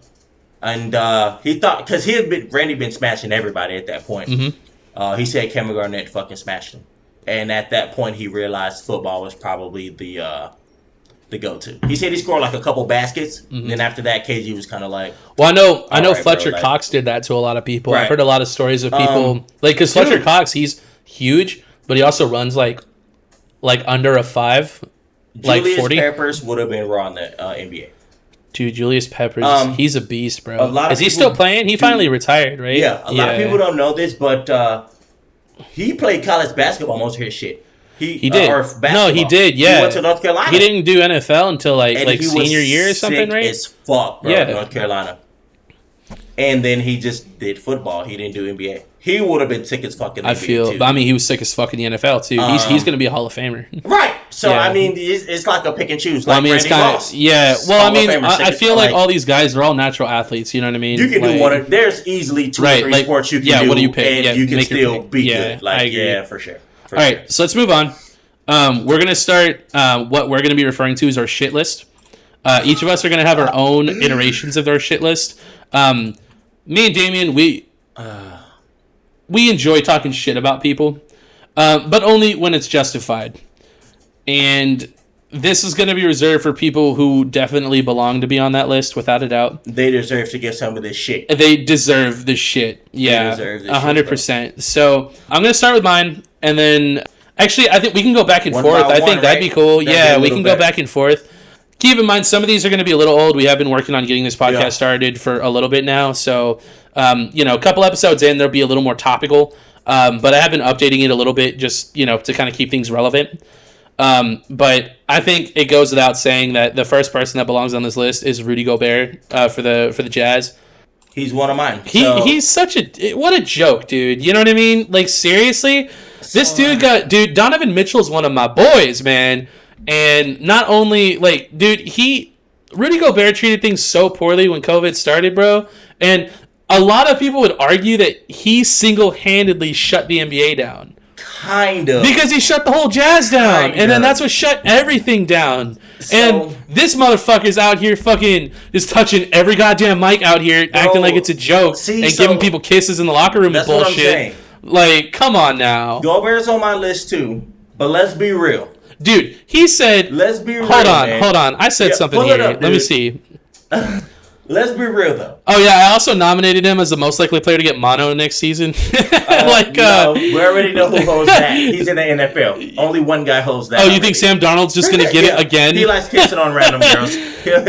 And he thought, because Randy been smashing everybody at that point. Mm-hmm. He said Kevin Garnett fucking smashed him. And at that point, he realized football was probably the go-to. He said he scored like a couple baskets. Mm-hmm. Then after that, KG was kind of like... Well, I know Fletcher Cox did that to a lot of people. Right. I've heard a lot of stories of people... because Fletcher Cox, he's huge, but he also runs like under a 5. Like 40. Julius Peppers would have been raw in the NBA. Dude, Julius Peppers, he's a beast, bro. Is he still playing? He finally retired, right? Yeah, a lot of people don't know this, but he played college basketball most of his shit. He did. No, he did. Yeah, he went to North Carolina. He didn't do NFL until like senior year or something, right? As fuck, bro. Yeah, North Carolina. And then he just did football. He didn't do NBA. He would have been sick as fuck in the NBA too. I mean, he was sick as fuck in the NFL too. He's going to be a Hall of Famer. Right. So I mean, it's like a pick and choose. Like it's kind of Well, I mean, I feel like all these guys are all natural athletes. You know what I mean? You can do one. There's easily 2 or 3 sports you can do. Yeah. What do you pick? And you can still be good. Like for sure. All right. So let's move on. We're going to start. What we're going to be referring to is our shit list. Each of us are going to have our own iterations of our shit list. Me and Damien, we enjoy talking shit about people, but only when it's justified. And this is going to be reserved for people who definitely belong to be on that list, without a doubt. They deserve to get some of this shit. They deserve the shit. Yeah, 100%. So I'm going to start with mine, and then actually I think we can go back and forth. I think that'd be cool. Yeah, we can go back and forth. keep in mind, some of these are going to be a little old. We have been working on getting this podcast Yeah. started for a little bit now. So, a couple episodes in, there'll be a little more topical. But I have been updating it a little bit just, to kind of keep things relevant. But I think it goes without saying that the first person that belongs on this list is Rudy Gobert for the Jazz. He's one of mine. He's such what a joke, dude. You know what I mean? Like, seriously? This dude, Donovan Mitchell's one of my boys, man. And not only, Rudy Gobert treated things so poorly when COVID started, bro. And a lot of people would argue that he single-handedly shut the NBA down. Kind of. Because he shut the whole Jazz down. And then that's what shut everything down. And this motherfucker's out here fucking just touching every goddamn mic out here, acting like it's a joke. Giving people kisses in the locker room and bullshit. What I'm saying. Like, come on now. Gobert's on my list too. But let's be real. Dude, he said... Let's be real, Hold on. I said something here. Let me see. Let's be real, though. Oh, yeah, I also nominated him as the most likely player to get mono next season. No, we already know who holds that. He's in the NFL. Only one guy holds that. Oh, you think Sam Darnold's just going to get it again? He likes kissing on random girls. He'll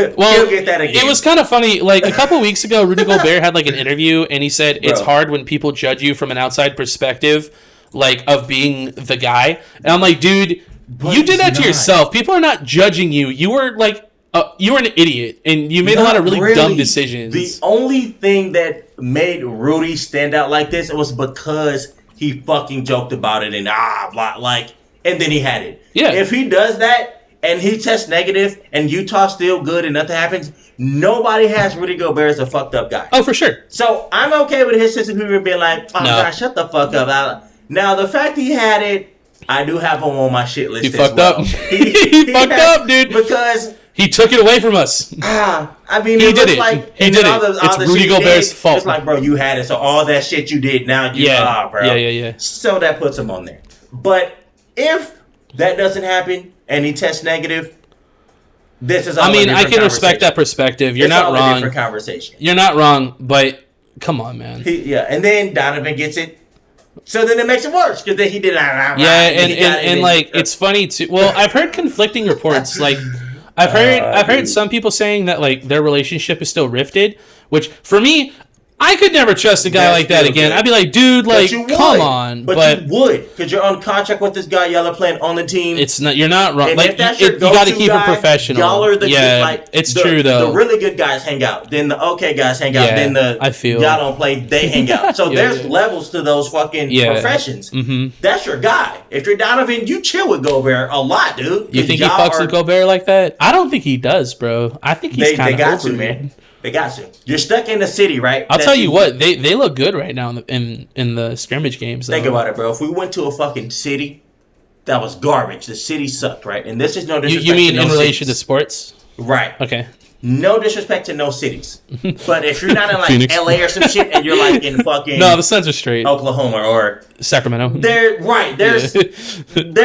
get that again. It was kind of funny. Like, a couple weeks ago, Rudy Gobert had, an interview, and he said it's hard when people judge you from an outside perspective, of being the guy. And I'm like, dude, you did that to yourself. People are not judging you. You were, you were an idiot, and you made a lot of really dumb decisions. The only thing that made Rudy stand out like this was because he fucking joked about it and and then he had it. Yeah. If he does that and he tests negative and Utah's still good and nothing happens, nobody has Rudy Gobert as a fucked up guy. Oh, for sure. So I'm okay with his sense of humor being like, oh, God, shut the fuck up. Now, the fact he had it, I do have him on my shit list. He fucked up. He fucked up, dude. Because... He took it away from us. I mean, he did it. He did it. It's Rudy Gobert's fault. It's like, bro, you had it, so all that shit you did, now you bro. Yeah. So that puts him on there. But if that doesn't happen and he tests negative, this is. I can respect that perspective. You're not wrong. Different conversation. You're not wrong, but come on, man. And then Donovan gets it. So then it makes it worse because then he did. It's funny too. Well, I've heard conflicting reports. I've heard some people saying that their relationship is still rifted, which for me, I could never trust a guy like that again. I'd be like, dude, come on. But you would, because you're on contract with this guy. Y'all are playing on the team. It's not. You're not wrong. And if that's you got to keep it professional. Y'all are the it's true though. The really good guys hang out. Then the okay guys hang out. Then y'all don't play. They hang out. So there's levels to those fucking professions. Mm-hmm. That's your guy. If you're Donovan, you chill with Gobert a lot, dude. You think he fucks with Gobert like that? I don't think he does, bro. I think he's kind of. They got to, man. They got to. You're stuck in the city, right? I'll tell you what, they look good right now in the scrimmage games. Though. Think about it, bro. If we went to a fucking city that was garbage, the city sucked, right? And this is no disrespect. You mean to no in relation cities. to sports? Right. Okay. No disrespect to no cities, but if you're not in LA or some shit, and you're in fucking the Suns are straight. Oklahoma or Sacramento. They're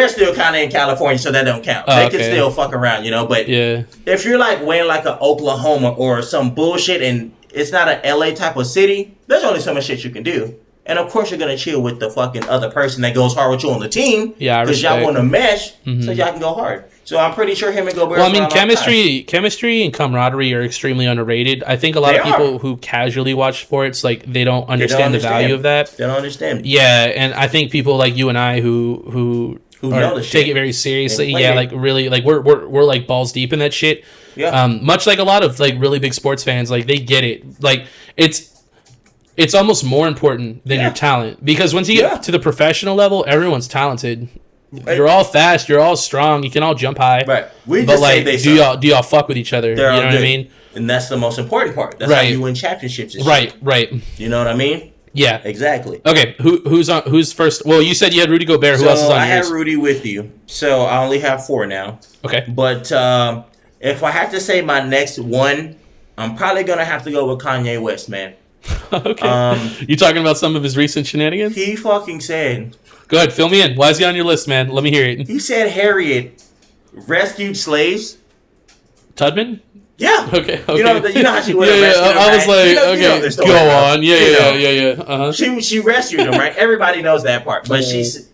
still kind of in California, so that don't count. They can still fuck around, But if you're weighing an Oklahoma or some bullshit, and it's not an LA type of city, there's only so much shit you can do. And of course, you're gonna chill with the fucking other person that goes hard with you on the team. Yeah, because y'all want to mesh, so y'all can go hard. So I'm pretty sure him and Gobert. Well, I mean, chemistry and camaraderie are extremely underrated. I think a lot of people who casually watch sports, they don't understand the value of that. They don't understand. Yeah, and I think people like you and I who take it very seriously. Yeah, really, we're balls deep in that shit. Yeah. Much like a lot of really big sports fans, they get it. It's almost more important than your talent, because once you get to the professional level, everyone's talented. Right. You're all fast. You're all strong. You can all jump high. Right. We just say they do y'all fuck with each other? You know what I mean? And that's the most important part. That's how you win championships. And right. shit. Right. You know what I mean? Yeah. Exactly. Okay. Who's first? Well, you said you had Rudy Gobert. Who else is on yours? I had Rudy with you, so I only have 4 now. Okay. But if I have to say my next one, I'm probably gonna have to go with Kanye West, man. Okay. You talking about some of his recent shenanigans? He fucking said. Go ahead, fill me in. Why is he on your list, man? Let me hear it. He said Harriet rescued slaves. Tubman? Yeah. Okay. You know how she went rescue them, I was like, go on. Yeah. Uh-huh. She rescued them, right? Everybody knows that part. But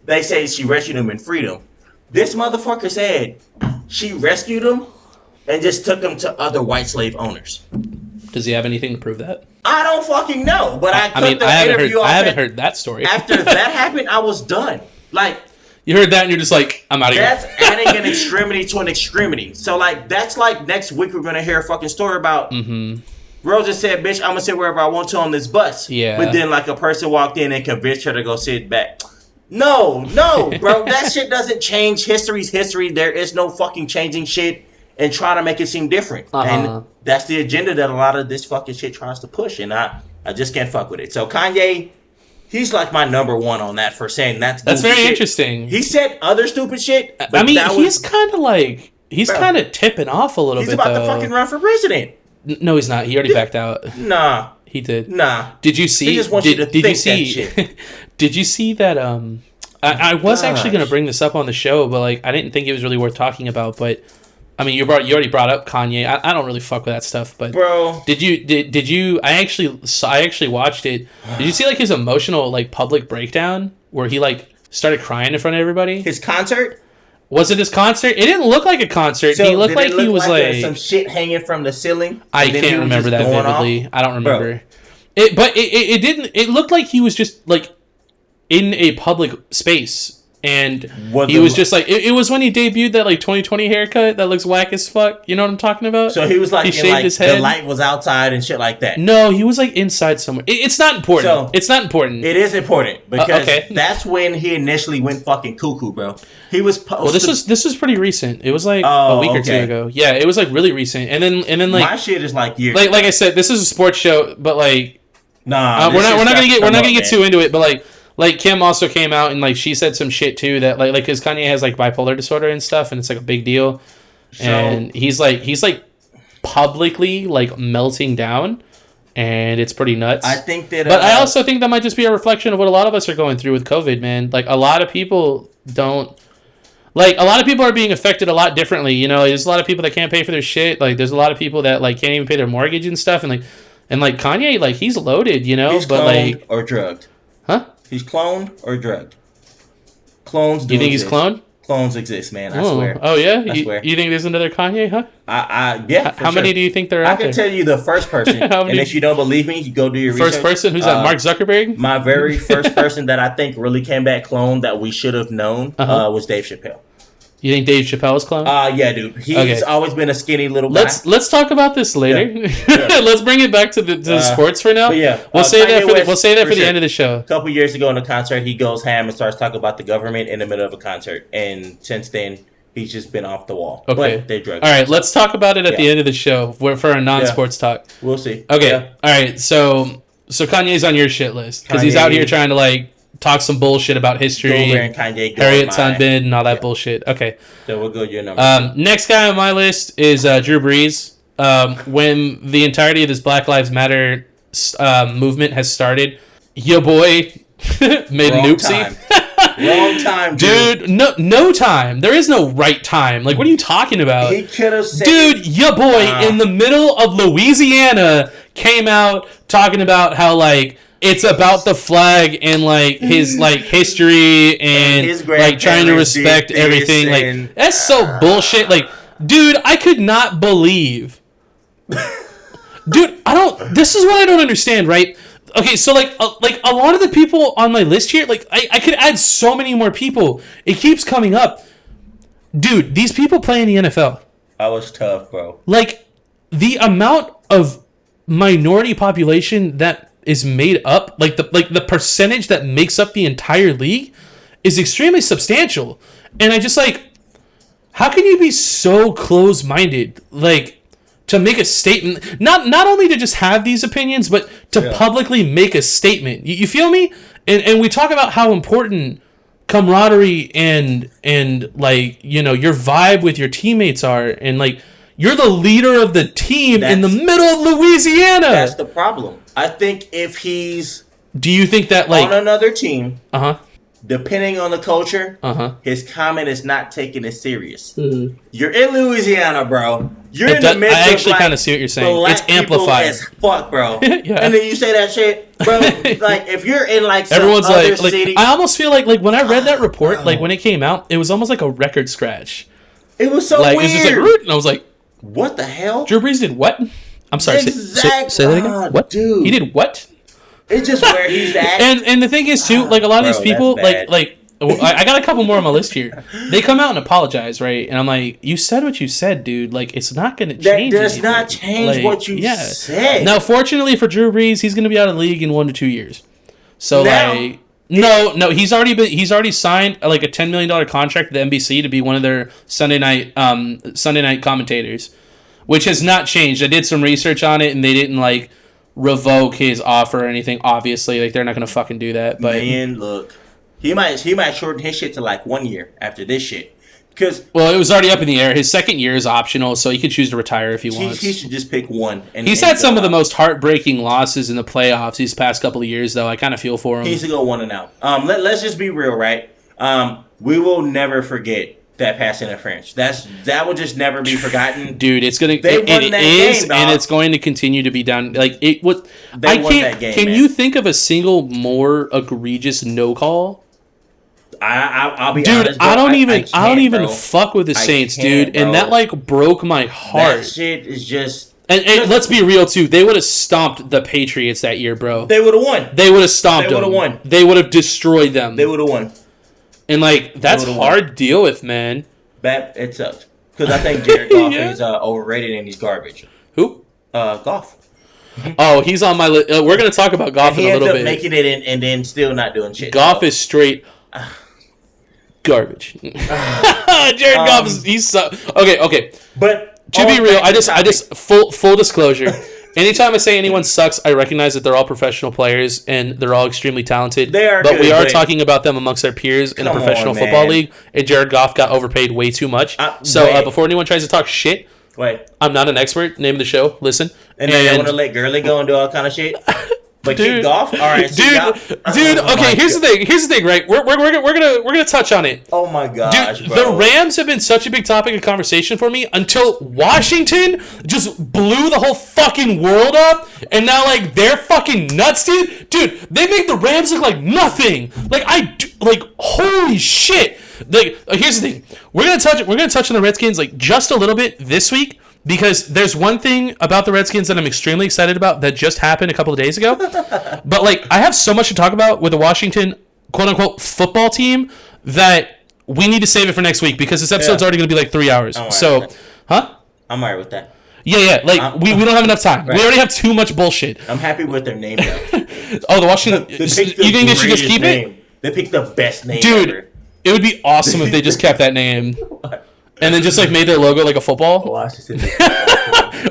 they say she rescued them in freedom. This motherfucker said she rescued them and just took them to other white slave owners. Does he have anything to prove that? I don't fucking know, but I haven't heard that story. After that happened, I was done. Like, you heard that and you're just like, I'm out of here. That's adding an extremity to an extremity. So, like, that's like next week we're going to hear a fucking story about Rosa said, bitch, I'm going to sit wherever I want to on this bus. Yeah. But then, like, a person walked in and convinced her to go sit back. No, bro. That shit doesn't change. History's history. There is no fucking changing shit and trying to make it seem different. And that's the agenda that a lot of this fucking shit tries to push. And I just can't fuck with it. So, Kanye... He's like my number one on that for saying that's very shit. Interesting. He said other stupid shit. But I mean, he's kind of like kind of tipping off a little bit. He's about to fucking run for president. No, he's not. He already backed out. Nah, he did. Nah. Did you see? He just wants you to think that shit. Did you see that? I was actually going to bring this up on the show, but like I didn't think it was really worth talking about. But I mean, you already brought up Kanye. I don't really fuck with that stuff, but bro, did you? I actually watched it. Did you see like his emotional like public breakdown where he like started crying in front of everybody? His concert? Was it his concert? It didn't look like a concert. So he looked like he was like some shit hanging from the ceiling. I can't remember that vividly. I don't remember. But it didn't. It looked like he was just like in a public space. And he was just like, it was when he debuted that like 2020 haircut that looks whack as fuck. You know what I'm talking about? So he was like, he shaved his head. The light was outside and shit like that. No, he was like inside somewhere. It's not important. So, it's not important. It is important because that's when he initially went fucking cuckoo, bro. He was well, this was pretty recent. It was like a week or two ago. Yeah, it was like really recent. And then like my shit is like years. Like I said, this is a sports show, but like nah, we're not gonna get too into it, but like Kim also came out and like she said some shit too that like because Kanye has like bipolar disorder and stuff and it's like a big deal, and he's like publicly like melting down, and it's pretty nuts. I think that, but I also think that might just be a reflection of what a lot of us are going through with COVID, man. Like a lot of people don't. Like, a lot of people are being affected a lot differently, you know? There's a lot of people that can't pay for their shit. Like, there's a lot of people that like can't even pay their mortgage and stuff, and like Kanye, like he's loaded, you know? He's but cloned like or drugged. Huh? He's cloned or drugged. Clones do You think exist. He's cloned? Clones exist, man. I swear. Oh, yeah? I swear. You think there's another Kanye, huh? Yeah. How many do you think there are out there? I can tell you the first person. And if you don't believe me, you go do your research. First person? Who's that? Mark Zuckerberg? My very first person that I think really came back cloned that we should have known was Dave Chappelle. You think Dave Chappelle's clone? Yeah, dude. He's always been a skinny little guy. Let's talk about this later. Yeah. Let's bring it back to the sports for now. Yeah, we'll say that for the end of the show. A couple years ago in a concert, he goes ham and starts talking about the government in the middle of a concert, and since then he's just been off the wall. Okay, but they drug. All right, let's talk about it at the end of the show for a non-sports talk. We'll see. Okay, all right. So Kanye's on your shit list because he's out here trying to like talk some bullshit about history, Harriet Tubman, and all that bullshit. Okay. So we'll go your number. Next guy on my list is Drew Brees. When the entirety of this Black Lives Matter movement has started, your boy made an oopsie. Wrong time, dude. No time. There is no right time. Like, what are you talking about? He could have said, dude, your boy in the middle of Louisiana came out talking about how like it's about the flag and like his like history and like trying to respect everything. Like that's so bullshit. Like, dude, I could not believe. Dude, this is what I don't understand, right? Okay, so like a lot of the people on my list here, like I could add so many more people. It keeps coming up. Dude, these people play in the NFL. I was tough, bro. Like the amount of minority population that is made up, like the percentage that makes up the entire league is extremely substantial. And I just like, how can you be so close-minded, like to make a statement, not only to just have these opinions, but to publicly make a statement. You feel me? And we talk about how important camaraderie and like, you know, your vibe with your teammates are, and like you're the leader of the team in the middle of Louisiana. That's the problem. I think if he's do you think that like on another team, depending on the culture, his comment is not taken as serious. Mm-hmm. You're in Louisiana, bro. You're in the midst of I actually kind of see what you're saying. It's amplified as fuck, bro. Yeah. And then you say that shit, bro. Like if you're in like some everyone's other city, I almost feel like when I read that report, like when it came out, it was almost like a record scratch. It was so like, weird. It was just like, and I was like, What the hell? Drew Brees did what? I'm sorry. Say that again. What? Dude. He did what? It's just where he's at. And the thing is too, like a lot of these people, like I got a couple more on my list here. They come out and apologize, right? And I'm like, you said what you said, dude. Like, it's not going to change. That does not change what you said. Now, fortunately for Drew Brees, he's going to be out of the league in 1 to 2 years. So like, no, he's already signed like a $10 million contract with the NBC to be one of their Sunday night commentators, which has not changed. I did some research on it, and they didn't like revoke his offer or anything. Obviously, like they're not going to fucking do that. But man, look. He might shorten his shit to like 1 year after this shit. Well, it was already up in the air. His second year is optional, so he could choose to retire if he wants. He should just pick one. He's had some of the most heartbreaking losses in the playoffs these past couple of years, though. I kind of feel for him. He needs to go 1 and out. Let's just be real, right? We will never forget that pass interference. That will just never be forgotten. Dude, it's gonna. And it's going to continue to be down. Like it was. They won that game. Can you think of a single more egregious no call? I'll be dude, honest, bro, I don't even bro. fuck with the Saints, dude, bro. and that like broke my heart. That shit is just. And let's be real too. They would have stomped the Patriots that year, bro. They would have won. They would have stomped them. They would have won. They would have destroyed them. They would have won. And like that's hard to deal with, man. It sucks because I think Jared Goff is overrated and he's garbage. Who? Goff. Oh, he's on my list. We're gonna talk about Goff in a little bit. Making it in, and then still not doing shit. Goff is straight garbage. Jared Goff is okay. But to be real, I just full disclosure. Anytime I say anyone sucks, I recognize that they're all professional players and they're all extremely talented. They are, but we are talking about them amongst their peers in a professional football league. And Jared Goff got overpaid way too much. Before anyone tries to talk shit, I'm not an expert. Name of the show. Listen. And then they want to let Gurley go and do all kind of shit. But keep Goff, all right, dude. Okay, here's the thing, right? We're gonna touch on it. Oh my gosh, dude, bro. The Rams have been such a big topic of conversation for me until Washington just blew the whole fucking world up, and now like they're fucking nuts, dude. Dude, they make the Rams look like nothing. Like holy shit. Like here's the thing, we're gonna touch on the Redskins like just a little bit this week. Because there's one thing about the Redskins that I'm extremely excited about that just happened a couple of days ago. But, like, I have so much to talk about with the Washington, quote-unquote, football team that we need to save it for next week because this episode's already going to be, like, 3 hours. So, huh? I'm all right with that. Yeah. Like, we don't have enough time. Right. We already have too much bullshit. I'm happy with their name, though. Oh, the Washington... You think they should just keep it? They picked the best name ever. It would be awesome if they just kept that name. And then just like made their logo like a football, or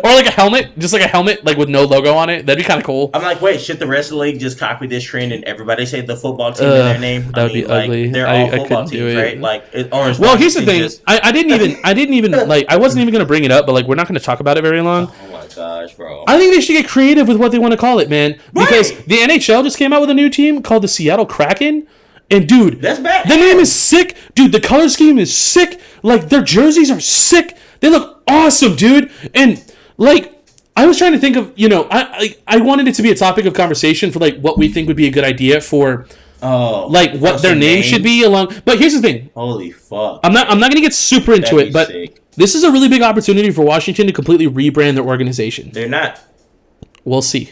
like a helmet, just like a helmet like with no logo on it. That'd be kind of cool. I'm like, wait, should the rest of the league just copy this trend and everybody say the football team in their name? That would be ugly. They're all football teams, right? Like orange. Well, here's the thing. I didn't even like. I wasn't even gonna bring it up, but like we're not gonna talk about it very long. Oh my gosh, bro! I think they should get creative with what they want to call it, man. Because the NHL just came out with a new team called the Seattle Kraken. And dude, that's bad. The name is sick. Dude, the color scheme is sick. Like their jerseys are sick. They look awesome, dude. And like I was trying to think of, I wanted it to be a topic of conversation for like what we think would be a good idea for like what their name should be along. But here's the thing. Holy fuck. I'm not going to get super into it, but this is a really big opportunity for Washington to completely rebrand their organization. They're not. We'll see.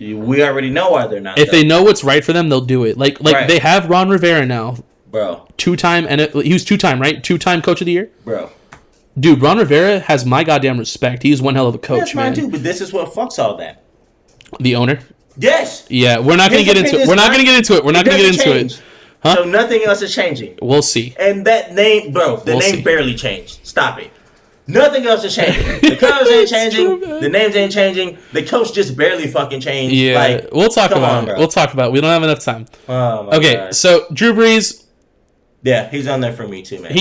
We already know why they're not. If they know what's right for them, they'll do it. Like they have Ron Rivera now, bro. Two-time, and he was two-time, right? Two-time Coach of the Year, bro. Dude, Ron Rivera has my goddamn respect. He's one hell of a coach, man. That's mine too. But this is what fucks all that. The owner. Yes. Yeah, we're not gonna get into it. We're not gonna get into it. Huh? So nothing else is changing. We'll see. And that name, bro, the name barely changed. Stop it. Nothing else is changing. The colors ain't changing. True, the names ain't changing. The coach just barely fucking changed. Yeah, we'll talk about it. We'll talk about it. We don't have enough time. Oh my God. So Drew Brees. Yeah, he's on there for me too, man.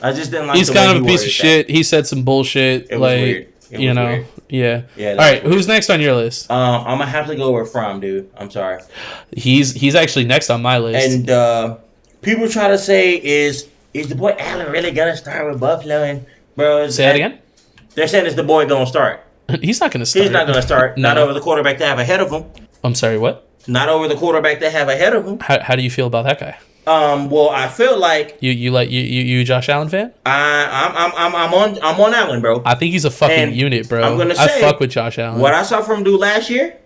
I just didn't like. He's kind of a piece of shit. He said some bullshit. It was weird. It was weird. Yeah. All right, who's next on your list? I'm gonna have to go with Fromm, dude. I'm sorry. He's actually next on my list. And people try to say is the boy Allen really gonna start with Buffalo? And bro, say that again. They're saying it's the boy gonna start. He's not gonna start. He's not gonna start. No. Not over the quarterback they have ahead of him. I'm sorry. What? Not over the quarterback they have ahead of him. How do you feel about that guy? Well, I feel like you Josh Allen fan? I'm on Allen, bro. I think he's a fucking And unit, bro. I'm gonna I say, fuck with Josh Allen. what I saw from him do last year,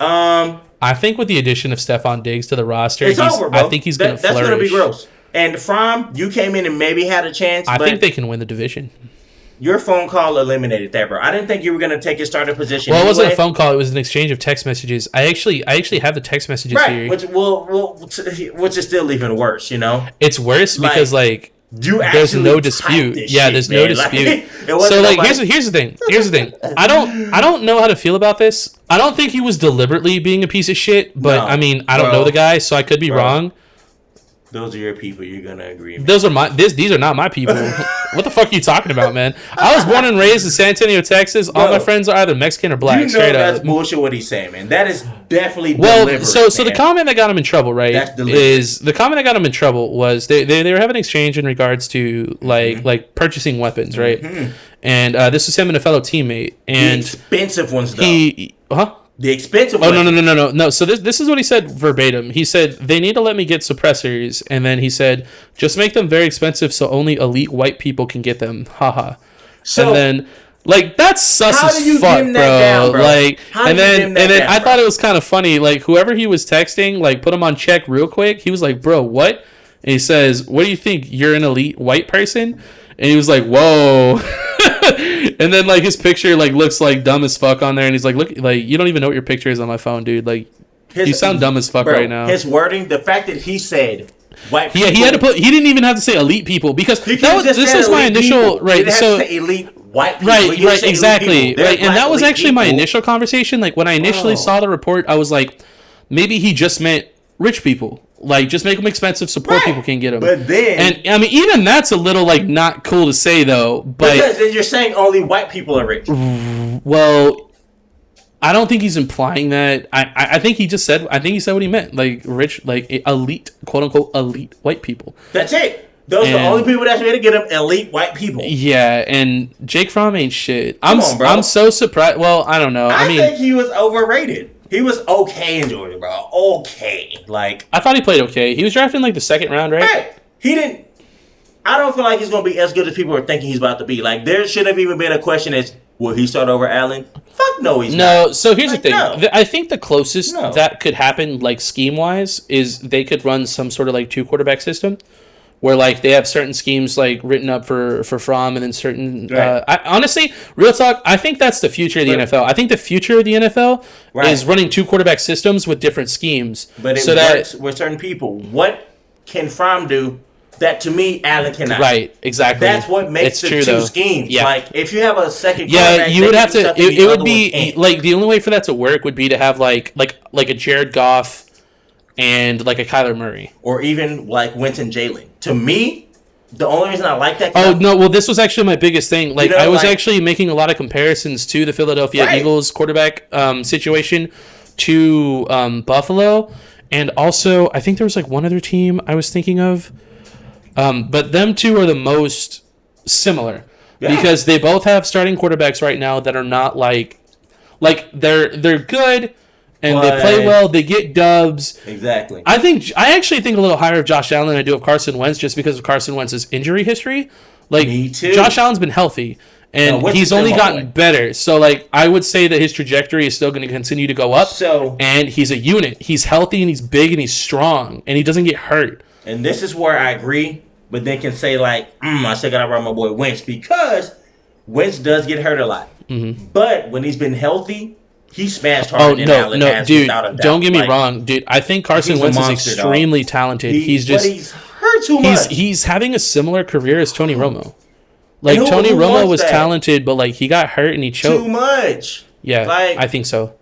I think with the addition of Stephon Diggs to the roster, it's over, bro. I think he's gonna That's flourish. gonna be gross. And Fromm, you came in and maybe had a chance. I but think they can win the division. your phone call eliminated that, bro. I didn't think you were gonna take your starter position. Well, it wasn't a anyway. phone call. It was an exchange of text messages. I actually have the text messages Right, here. which is still even worse, you know. It's worse because like You there's actually no typed dispute. this Yeah, shit, there's no man. Like, dispute. it wasn't So like nobody- here's the thing. Here's the thing. I don't know how to feel about this. I don't think he was deliberately being a piece of shit, but No, I mean I don't bro. know the guy, so I could be Bro. wrong. Those are your people. You're gonna agree. Man. Those are these are not my people. What the fuck are you talking about, man? I was born and raised in San Antonio, Texas. All Bro, my friends are either Mexican or black. You know straight that's up. bullshit. What he's saying, man. That is definitely Well, deliberate. so the man. comment that got him in trouble, right? That's deliberate. Is the comment that got him in trouble was they were having an exchange in regards to like purchasing weapons, right? And this was him and a fellow teammate, the and expensive ones, though. The expensive Oh ones. no! So this is what he said verbatim. He said they need to let me get suppressors, and then he said just make them very expensive so only elite white people can get them. Haha. So And then like that's sus how as do you fuck, dim that down, bro? Like How do and you then dim that and then down, I bro? thought it was kind of funny. Like whoever he was texting, like put him on check real quick. He was like, "Bro, what?" And he says, "What do you think? You're an elite white person?" And he was like, "Whoa." And then like his picture like looks like dumb as fuck on there, and he's like, "Look, like you don't even know what your picture is on my phone, dude. Like you sound dumb as fuck bro, right now." His wording, the fact that he said white Yeah, people. he had to put. He didn't even have to say elite people because He that could've was, just this said was my elite initial people. right. He didn't So have to say elite white people. He right, just right, said exactly, elite people. They're right, and black that was elite actually my people. initial conversation. Like when I initially Bro. saw the report, I was like, maybe he just meant rich people. Like just make them expensive so poor Right. people can get them. But then, and I mean, even that's a little like not cool to say though. But because then you're saying only white people are rich. well, I don't think he's implying that. I think he just said. I think he said what he meant. Like rich, like elite, quote unquote, elite white people. That's it. Those are the And- only people that's going to get them elite white people. Yeah, and Jake Fromm ain't shit. Come on, bro. I'm so surprised. Well, I don't know. I mean, think he was overrated. He was okay in Georgia, bro. Okay. Like, I thought he played okay. He was drafted in like the second round, right? hey, he didn't. I don't feel like he's going to be as good as people are thinking he's about to be. Like, there should have even been a question as, will he start over Allen? Fuck no, he's not. No, so here's Like, the thing. no. I think the closest No. that could happen, like scheme wise, is they could run some sort of like 2-quarterback system, where like they have certain schemes like written up for Fromm, and then certain. Right. Honestly, real talk, I think that's the future of the But- NFL. I think the future of the NFL Right. is running 2-quarterback systems with different schemes. But it so works with certain people. What can Fromm do that, to me, Allen cannot? Right, exactly. That's what makes It's the true, two though. schemes. Yeah. Like, if you have a second Yeah, quarterback, you they would can have do to. something It the would other be one can't. like the only way for that to work would be to have like a Jared Goff and like a Kyler Murray. Or even, like, Winston Jalen. To me, the only reason I like that... Oh no! Well, this was actually my biggest thing. Like You know, I was like- actually making a lot of comparisons to the Philadelphia Right. Eagles quarterback situation to Buffalo, and also I think there was like one other team I was thinking of, but them two are the most similar Yeah. because they both have starting quarterbacks right now that are not like they're good and they play But- well. They get dubs. Exactly. I actually think a little higher of Josh Allen than I do of Carson Wentz just because of Carson Wentz's injury history. Like Me too. Josh Allen's been healthy and No, Wentz he's is still only my gotten boy. better. So like I would say that his trajectory is still going to continue to go up. So, And he's a unit. He's healthy and he's big and he's strong and he doesn't get hurt. and this is where I agree, but then can say, like, I still got to run my boy Wentz, because Wentz does get hurt a lot. Mm-hmm. But when he's been healthy, he smashed harder Oh than no, Allen no, has, dude! without a doubt. Don't get me Like, wrong, dude. I think Carson he's a Wentz is monster, dog. extremely talented. He's just but he's hurt too much. he's having a similar career as Tony Romo. Like And who Tony Romo wants was that? talented, but like he got hurt and he choked. too much. Yeah, Like, I think so.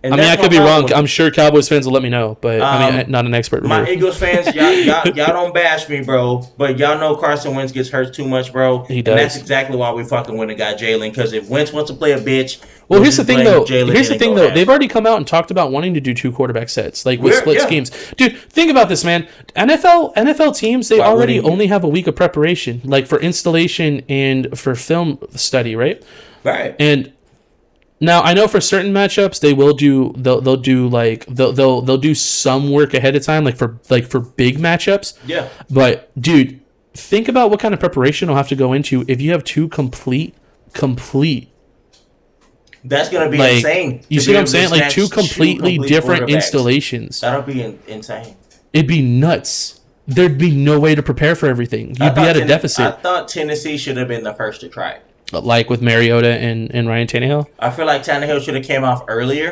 and I mean, I that's could my be wrong. problem with I'm sure Cowboys fans will let me know, but I mean, I'm not an expert. my Remember. Eagles fans, y'all don't bash me, bro. But y'all know Carson Wentz gets hurt too much, bro. He And does. that's exactly why we fucking went and got Jalen. Because if Wentz wants to play a bitch, Well, we'll here's the just thing, blame though. Jalen Here's the and thing, go though. ahead. They've already come out and talked about wanting to do 2-quarterback sets, like with Yeah, split yeah. schemes. Dude, think about this, man. NFL teams, they Why already wouldn't you? only have a week of preparation, like for installation and for film study, right? Right. And Now I know for certain matchups they'll do some work ahead of time, like for big matchups. Yeah. But dude, think about what kind of preparation will have to go into if you have two complete. That's gonna be Like, insane. you to see be what I'm able to saying? Like snatch two completely complete different quarterbacks. installations. That'll be insane. It'd be nuts. There'd be no way to prepare for everything. You'd be at a I deficit. thought Tennessee should have been the first to try it. Like with Mariota and Ryan Tannehill. I feel like Tannehill should have came off earlier.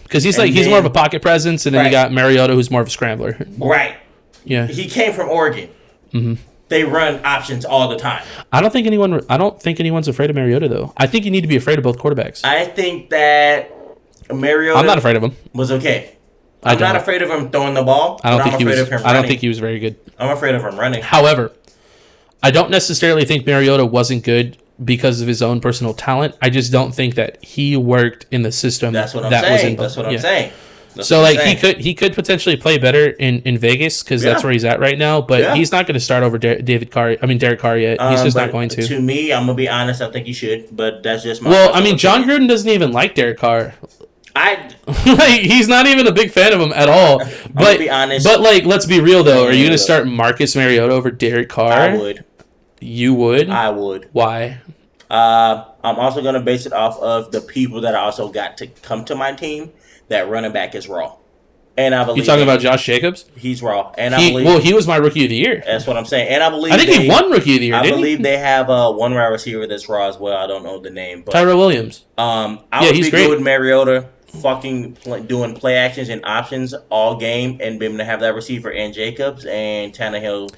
Because he's And more of a then- pocket presence, and then you Right. got Mariota, who's more of a scrambler. Right. Yeah. He came from Oregon. They run options all the time. I don't think anyone's afraid of Mariota though. I think you need to be afraid of both quarterbacks. I think that Mariota I'm not afraid of him. was okay. I I'm not don't. afraid of him throwing the ball. I don't but think I'm he afraid was. of him I don't running. think he was very good. I'm afraid of him running. However, I don't necessarily think Mariota wasn't good because of his own personal talent. I just don't think that he worked in the system. That's what I'm that saying. Was That's what I'm yeah. saying. That's So what I'm like saying. he could potentially play better in Vegas because that's Yeah. where he's at right now. But Yeah. he's not going to start over Derek Carr yet. He's just But not going to. To me, I'm gonna be honest. I think he should, but that's just my. Well, I personal mean, John opinion. Gruden doesn't even like Derek Carr. I Like, he's not even a big fan of him at all. But be honest. But like, let's be real though. Are you going Yeah. to start Marcus Mariota over Derek Carr? I would. You would. I would. Why? I'm also gonna base it off of the people that I also got to come to my team. That running back is raw, and I believe You talking about Josh Jacobs? he's raw, and I believe He was my rookie of the year. that's what I'm saying, and I believe I think he won rookie of the year. I Didn't believe he? they have one wide receiver that's raw as well. I don't know the name, but Tyrell Williams. I Yeah, would he's be great. good with Mariota doing play actions and options all game, and being able to have that receiver and Jacobs and Tannehill.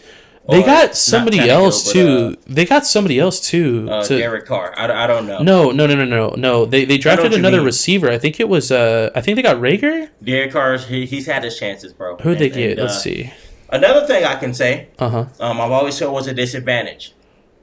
They or got not somebody Tannehill, else but, too. They got somebody else too. Derek Carr. I don't know. No. They drafted what you another mean. receiver. I think it was. I think they got Rager. Derek Carr, he's had his chances, bro. Who'd they And- get? and, Let's see. Another thing I can say, Uh-huh. I've always felt was a disadvantage.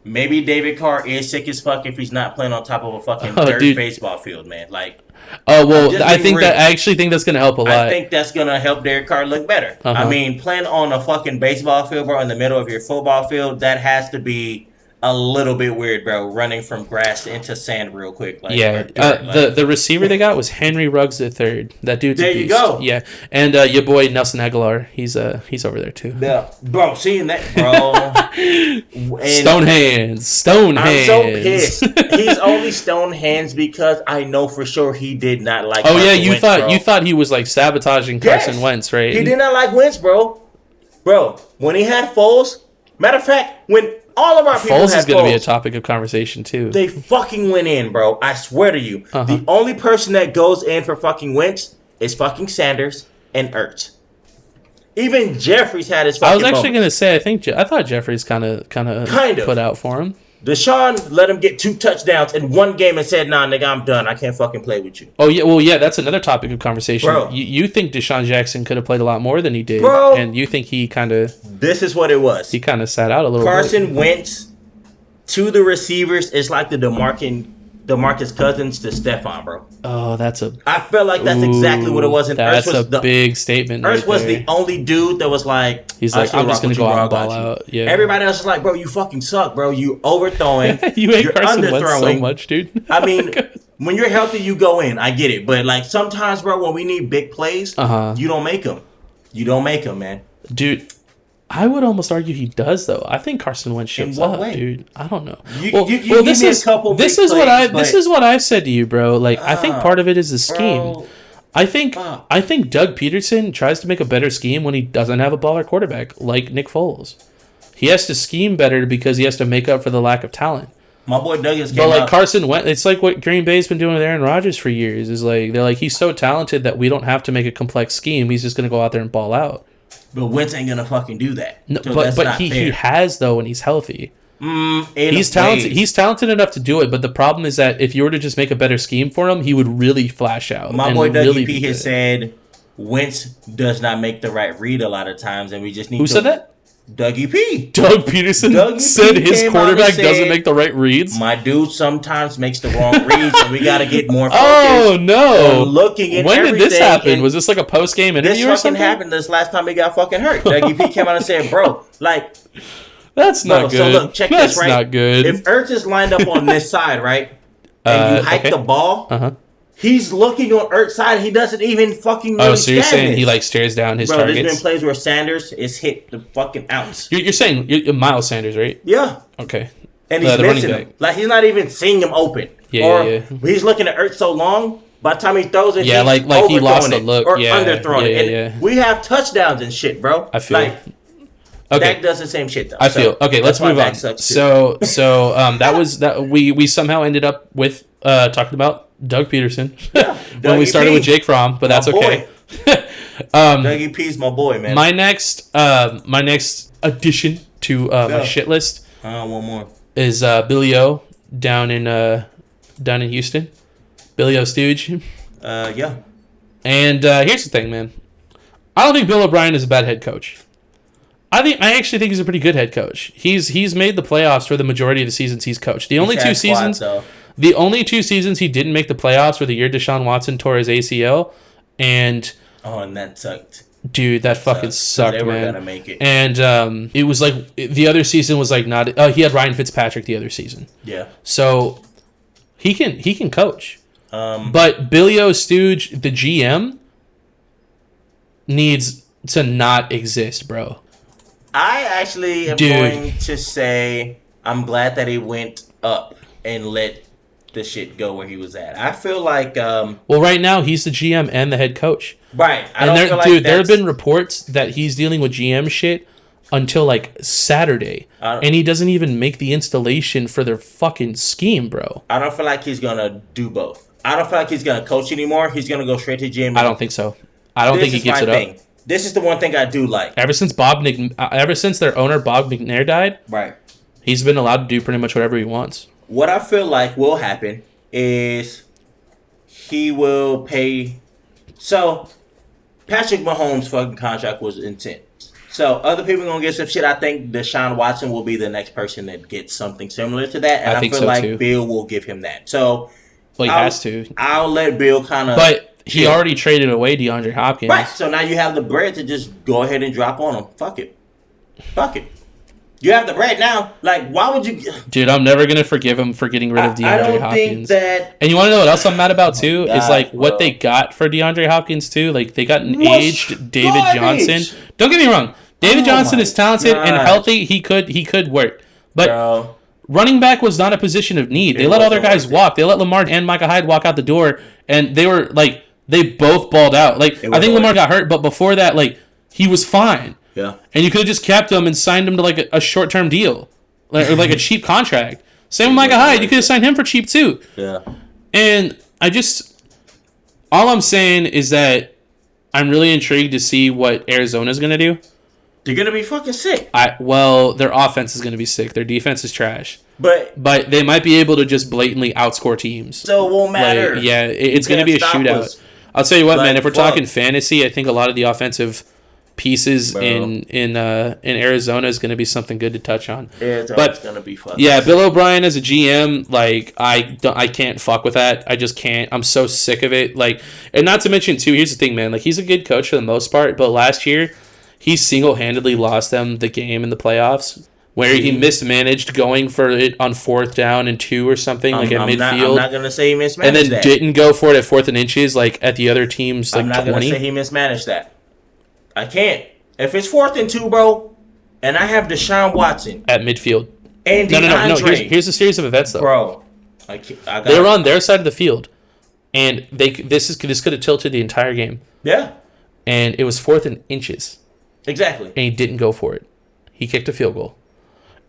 Maybe David Carr is sick as fuck if he's not playing on top of a fucking Oh, dirt dude. baseball field, man. Like, Oh well, just I being think real. I actually think that's gonna help a lot. I think that's gonna help Derek Carr look better. Uh-huh. I mean, playing on a fucking baseball field, bro, in the middle of your football field, that has to be a little bit weird, bro. Running from grass into sand real quick, like Yeah, or dirt, like- the receiver they got was Henry Ruggs III. That dude's There a you beast. go. Yeah, and your boy Nelson Aguilar, he's over there too. yeah, bro. Seeing that, bro. And Stone hands. I'm so pissed. He's only stone hands because I know for sure he did not like. Oh yeah, Carson you Wentz, thought bro. you thought he was like sabotaging Yes. Carson Wentz, right? He did not like Wentz, bro. Bro, when he had Foles, matter of fact, when all of our people Foles had is going to be a Foles, topic of conversation too. they fucking went in, bro. I swear to you. Uh-huh. The only person that goes in for fucking Wentz is fucking Sanders and Ertz. Even Jeffries had his fucking I was actually moment. going to say I thought Jeffrey's kind of Kind of. put out for him. Deshaun let him get 2 touchdowns in one game and said, "Nah, nigga, I'm done. I can't fucking play with you." Oh yeah, well yeah, that's another topic of conversation. Bro. You think Deshaun Jackson could have played a lot more than he did, Bro. and you think he kind of This is what it was. sat out a little bit. Carson Wentz to the receivers is like the DeMarcus Cousins to Stephon, bro. Oh, that's a I felt like that's exactly what it was. And That's Ertz was a the big statement. Ertz right was there. the only dude that was like, He's I like, still I'm just rock gonna with go you, out bro, and I ball got you. out. Yeah. Everybody else is like, bro, you fucking suck, bro. You overthrowing. You hate you're Carson Wentz so underthrowing. much, dude. I mean, when you're healthy, you go in. I get it, but like sometimes, bro, when we need big plays, Uh-huh. you don't make them. You don't make them, man. Dude, I would almost argue he does though. I think Carson Wentz shows what up, way? dude. I don't know. You give this me a is couple this big is what plays, this but- is what I've said to you, bro. Like I think part of it is the scheme. Bro, I think fuck. I think Doug Peterson tries to make a better scheme when he doesn't have a baller quarterback like Nick Foles. He has to scheme better because he has to make up for the lack of talent. my boy Douglas But came like out. Carson Wentz, it's like what Green Bay's been doing with Aaron Rodgers for years. Is like they're like he's so talented that we don't have to make a complex scheme. He's just gonna go out there and ball out. But Wentz ain't gonna fucking do that. No, So but that's but not he fair. has though when he's healthy. In He's talented. ways. He's talented enough to do it. But the problem is that if you were to just make a better scheme for him, he would really flash out. My and boy Dougie really P be has good. said Wentz does not make the right read a lot of times, and we just need Who to. said that? Dougie P. Doug Peterson Dougie said P his came out quarterback and doesn't said, make the right reads. My dude sometimes makes the wrong reads, and we got to get more focused. Oh no! on looking at When did this everything, happen? and Was this like a post game This interview or fucking something? happened this last time he got fucking hurt. Dougie P came out and said, "Bro, like, That's bro, not good. so look, check That's this right. not good. If Ertz is lined up on this side, right, and you hike okay. the ball, Uh-huh. He's looking on Ertz's side. He doesn't even fucking. Oh, really so you're scan saying this. he like stares down his Bro, there's targets? been plays where Sanders is hit the fucking ounce. You're saying Miles Sanders, right? Yeah. Okay. And he's the running missing back. him. Like, he's not even seeing him open. Yeah, or yeah. he's looking at Ertz so long, by the time he throws it, Yeah, he's like he lost overthrowing the it look. or Yeah, underthrowing yeah, it. yeah, And yeah. we have touchdowns and shit, bro. I feel. Like, Okay. Dak does the same shit, though. I feel. Okay, let's that's why move Dak on. sucks, too. So that was that we somehow ended up with talking about Doug Peterson when we Dougie started P. with Jake Fromm, but that's My okay. Dougie P's my boy, man. My next addition to my shit list One more. is Billy O down in Houston. Billy O Stooge. Yeah. And here's the thing, man. I don't think Bill O'Brien is a bad head coach. I actually think he's a pretty good head coach. He's made the playoffs for the majority of the seasons he's coached. The only two seasons he didn't make the playoffs were the year Deshaun Watson tore his ACL, and that sucked. dude, that fucking sucked, They were man. gonna make it. And it was like the other season was like not. He had Ryan Fitzpatrick the other season, Yeah. so he can coach. But Billy O Stooge, the GM, needs to not exist, bro. I actually am going to say I'm glad that he went up and let the shit go where he was at. I feel like well, right now he's the GM and the head coach. right. I And don't there, feel like dude, there have that's- been reports that he's dealing with GM shit until like Saturday, and he doesn't even make the installation for their fucking scheme, bro. I don't feel like he's gonna do both. I don't feel like he's gonna coach anymore. He's gonna go straight to GM. I don't think so. I don't think he gives it up. This is the one thing I do like. Ever since their owner Bob McNair died, Right. he's been allowed to do pretty much whatever he wants. What I feel like will happen is he will pay. So Patrick Mahomes' fucking contract was intense. So other people are gonna get some shit. I think Deshaun Watson will be the next person that gets something similar to that, and I think feel so, like too. Bill will give him that. So Well, he has to. I'll let Bill kind of. But he already traded away DeAndre Hopkins. Right. So now you have the bread to just go ahead and drop on him. Fuck it. You have the bread now. Like, why would you? Dude, I'm never going to forgive him for getting rid of DeAndre I don't Hopkins. think that. And you want to know what else I'm mad about, too? God, is, like, what bro. they got for DeAndre Hopkins, too. Like, they got an Was aged David garbage. Johnson. Don't get me wrong. David Johnson my is talented and gosh. healthy. He could work. But Bro. running back was not a position of need. They It let all their wasn't guys worth it. walk. They let Lamar and Micah Hyde walk out the door, and they were, like, they both balled out. Like, I wasn't think Lamar worth got hurt, but before that, like, he was fine. Yeah. And you could have just kept him and signed him to like a short-term deal, or like a cheap contract. Same with Micah Hyde. You could have signed him for cheap too. Yeah. And all I'm saying is that I'm really intrigued to see what Arizona's going to do. They're gonna be fucking sick. Well, their offense is going to be sick. Their defense is trash. But They might be able to just blatantly outscore teams. so it won't matter. Like, yeah, it's going to can't be a stop shootout. us. I'll tell you what, man. Like, If we're fuck. talking fantasy, I think a lot of the offensive pieces Bro. in Arizona is going to be something good to touch on. It's But- gonna be fucking. Yeah, Bill O'Brien as a GM, like I can't fuck with that. I just can't. I'm so sick of it. Like, and not to mention too. Here's the thing, man. Like, he's a good coach for the most part, but last year he single-handedly lost them the game in the playoffs, where he mismanaged going for it on 4th down and 2 or something, like at I'm midfield, not gonna say he mismanaged and then that. didn't go for it at 4th and inches, like at the other team's like I'm not gonna say 20. he mismanaged that. I can't. If it's 4th and 2, bro, and I have Deshaun Watson At midfield. and No. DeAndre, Here's a series of events though. bro, I got They were on their side of the field, and this could have tilted the entire game. Yeah, And it was 4th and inches, exactly. and he didn't go for it. He kicked a field goal.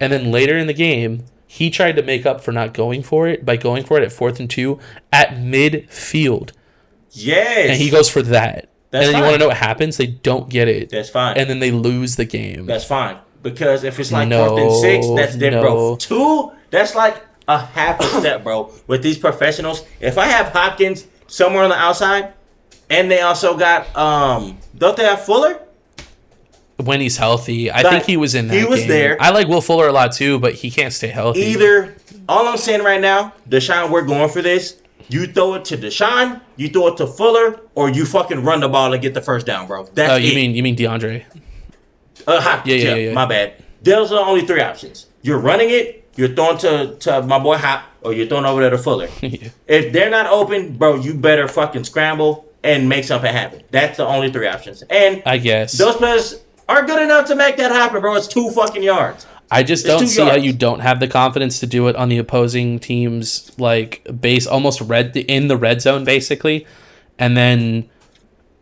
And then later in the game, he tried to make up for not going for it by going for it at 4th and 2 at midfield. Yes, And he goes for that. That's and then you fine. want to know what happens? They don't get it. That's fine. And then they lose the game. That's fine. Because if it's like No, 4th and 6, that's different, no. bro. 2, that's like a half a step, bro. With these professionals, if I have Hopkins somewhere on the outside, and they also got don't they have Fuller? When he's healthy. I Like, think he was in that he was game. there. I like Will Fuller a lot too, but he can't stay healthy. Either, all I'm saying right now, Deshaun, we're going for this. You throw it to Deshaun, you throw it to Fuller, or you fucking run the ball and get the first down, bro. That's Oh, it. you mean DeAndre? Hopkins, Yeah. my bad. Those are the only 3 options. You're running it, you're throwing to my boy Hop, or you're throwing over there to Fuller. Yeah. If they're not open, bro, you better fucking scramble and make something happen. That's the only three options. And I guess those players are good enough to make that happen, bro. It's 2 fucking yards. I just It's don't 2 see how yards. you don't have the confidence to do it on the opposing team's like base, almost in the red zone, basically, and then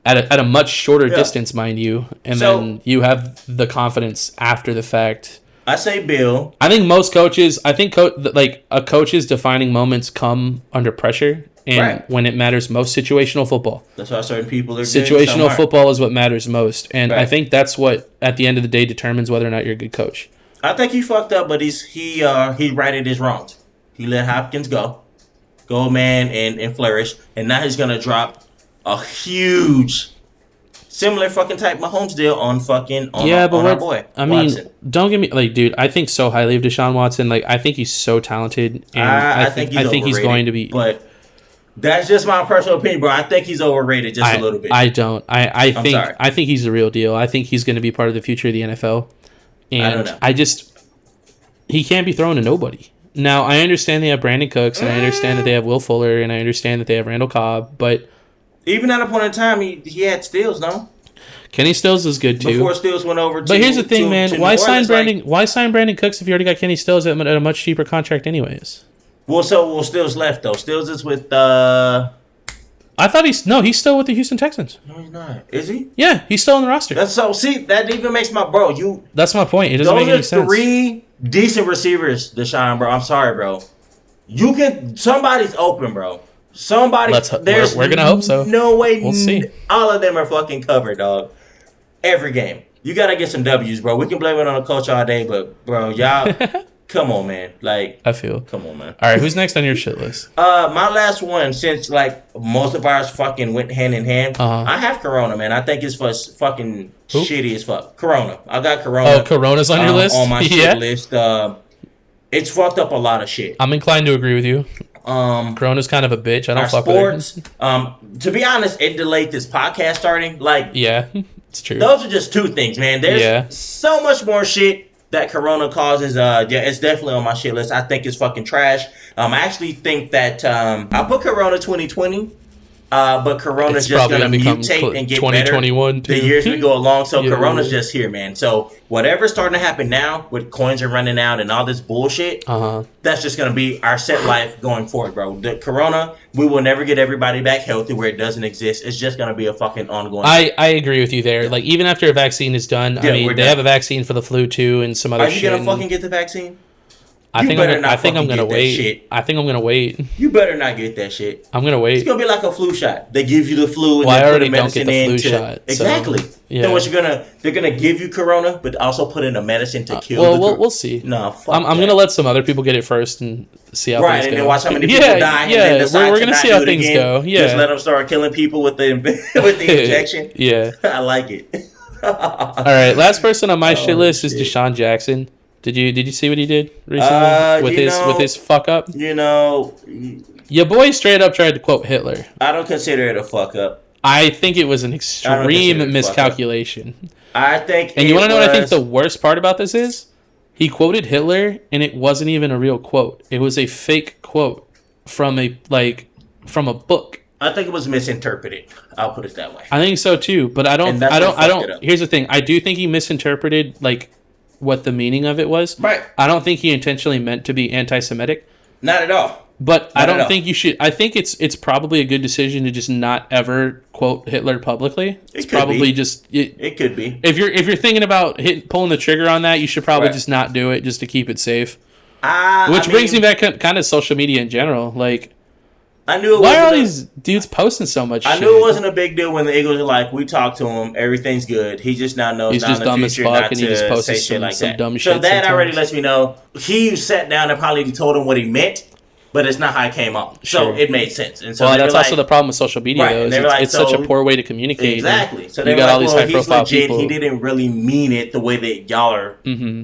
at a much shorter Yeah. distance, mind you, and So- then you have the confidence after the fact. I say Bill. I think most coaches, like a coach's defining moments come under pressure, and Right. when it matters most, situational football. That's why certain people are good, some Situational aren't. football is what matters most, and I Right. think that's what at the end of the day determines whether or not you're a good coach. I think he fucked up, but he righted his wrongs. He let Hopkins go, man, and flourish, and now he's gonna drop a huge, similar fucking type Mahomes deal on our boy. I mean, Watson. don't get me like, dude. I think so highly of Deshaun Watson. Like, I think he's so talented, and I think he's he's overrated, going to be. But that's just my personal opinion, bro. I think he's overrated just a little bit. I don't. I think sorry. I think he's the real deal. I think he's going to be part of the future of the NFL, and don't know. he can't be thrown to nobody. Now I understand they have Brandon Cooks, and I understand that they have Will Fuller, and I understand that they have Randall Cobb, but Even at a point in time, he had Stills, no? Kenny Stills is good too. Before Stills went over to But here's the thing, man. to Why New sign Orleans, Why sign Brandon Cooks if you already got Kenny Stills at a much cheaper contract, anyways? Well, Stills left, though. Stills is with, I thought he's still with the Houston Texans. No, he's not. Is he? Yeah, he's still on the roster. That even makes my bro. That's my point. It doesn't Those make any are sense. 3 decent receivers, Deshaun, bro. I'm sorry, bro. Somebody's open, bro. We're gonna hope so. No way. We'll see. All of them are fucking covered, dog. Every game. You gotta get some W's, bro. We can blame it on the coach all day, but bro, y'all, come on, man. Like, I feel. come on, man. All right, who's next on your shit list? My last one, since like most of ours fucking went hand in hand, Uh-huh. I have Corona, man. I think it's fucking Who? shitty as fuck. Corona. I got Corona. Oh, Corona's on your list? On my Yeah. shit list. It's fucked up a lot of shit. I'm inclined to agree with you. Corona's kind of a bitch. I don't Our fuck sports. with her. To be honest, it delayed this podcast starting. Like, Yeah, it's true. those are just 2 things, man. There's Yeah. so much more shit that Corona causes. Yeah, it's definitely on my shit list. I think it's fucking trash. I actually think that I put Corona 2020. But Corona's It's just probably gonna gonna become mutate and get 2021 better the too. years we go along. So Yeah. Corona's just here, man. So whatever's starting to happen now, with coins are running out and all this bullshit, that's just gonna be our set life going forward, bro. The Corona, we will never get everybody back healthy where it doesn't exist. It's just gonna be a fucking ongoing. I agree with you there. Like, even after a vaccine is done, Yeah, I mean, we're they done. have a vaccine for the flu too, and some other Are you shit. gonna fucking get the vaccine? I You think better I'm not fucking gonna get that wait. shit. I think I'm gonna wait. You better not get that shit. I'm gonna It's wait. gonna be like a flu shot. They give you the flu and Well, I they put already the don't get medicine the in flu to shot, so, exactly. yeah. So what they're gonna give you Corona, but also put in a medicine to kill. Well, we'll see. No, fuck I'm that. gonna let some other people get it first and see how Right, things and go. then watch how many people die. And then decide we're to gonna not see do how it things again. go. Yeah, Just let them start killing people with the with the injection. Yeah. I like it. All right, last person on my shit list is shit. Deshaun Jackson. Did you see what he did recently with his fuck up? You know, Your boy straight up tried to quote Hitler. I don't consider it a fuck up. I think it was an consider extreme it a fuck up. miscalculation. I think. And you want to know what I think was- the worst part about this is? He quoted Hitler, and it wasn't even a real quote. It was a fake quote from a book. I think it was misinterpreted. I'll put it that way. I think so too, but I don't. And that's I what don't. I fucked it don't. up. Here's the thing. I do think he misinterpreted like what the meaning of it was. Right. I don't think he intentionally meant to be anti-Semitic. Not at all. But I Not at don't all. think you should. I think it's probably a good decision to just not ever quote Hitler publicly. It's could probably be. just It could be. if you're thinking about pulling the trigger on that, you should probably Right. just not do it just to keep it safe. I Brings me mean, back kind of social media in general. Like, I knew it why are all wasn't a- these dudes posting so much? I shit? knew it wasn't a big deal when the Eagles are like, we talked to him, everything's good. He just now knows He's now just in the dumb as future fuck, not and he to just posted say shit like some that. dumb so shit that already sometimes. lets me know he sat down and probably told him what he meant, but it's not how it came off. So Sure. it made sense. And so Well, they that's were also like, the problem with social media, Right, though. and Is they were it's like, it's such so- a poor way to communicate. exactly. So you they were got like, all these well, he's high-profile legit. people. He didn't really mean it the way that y'all are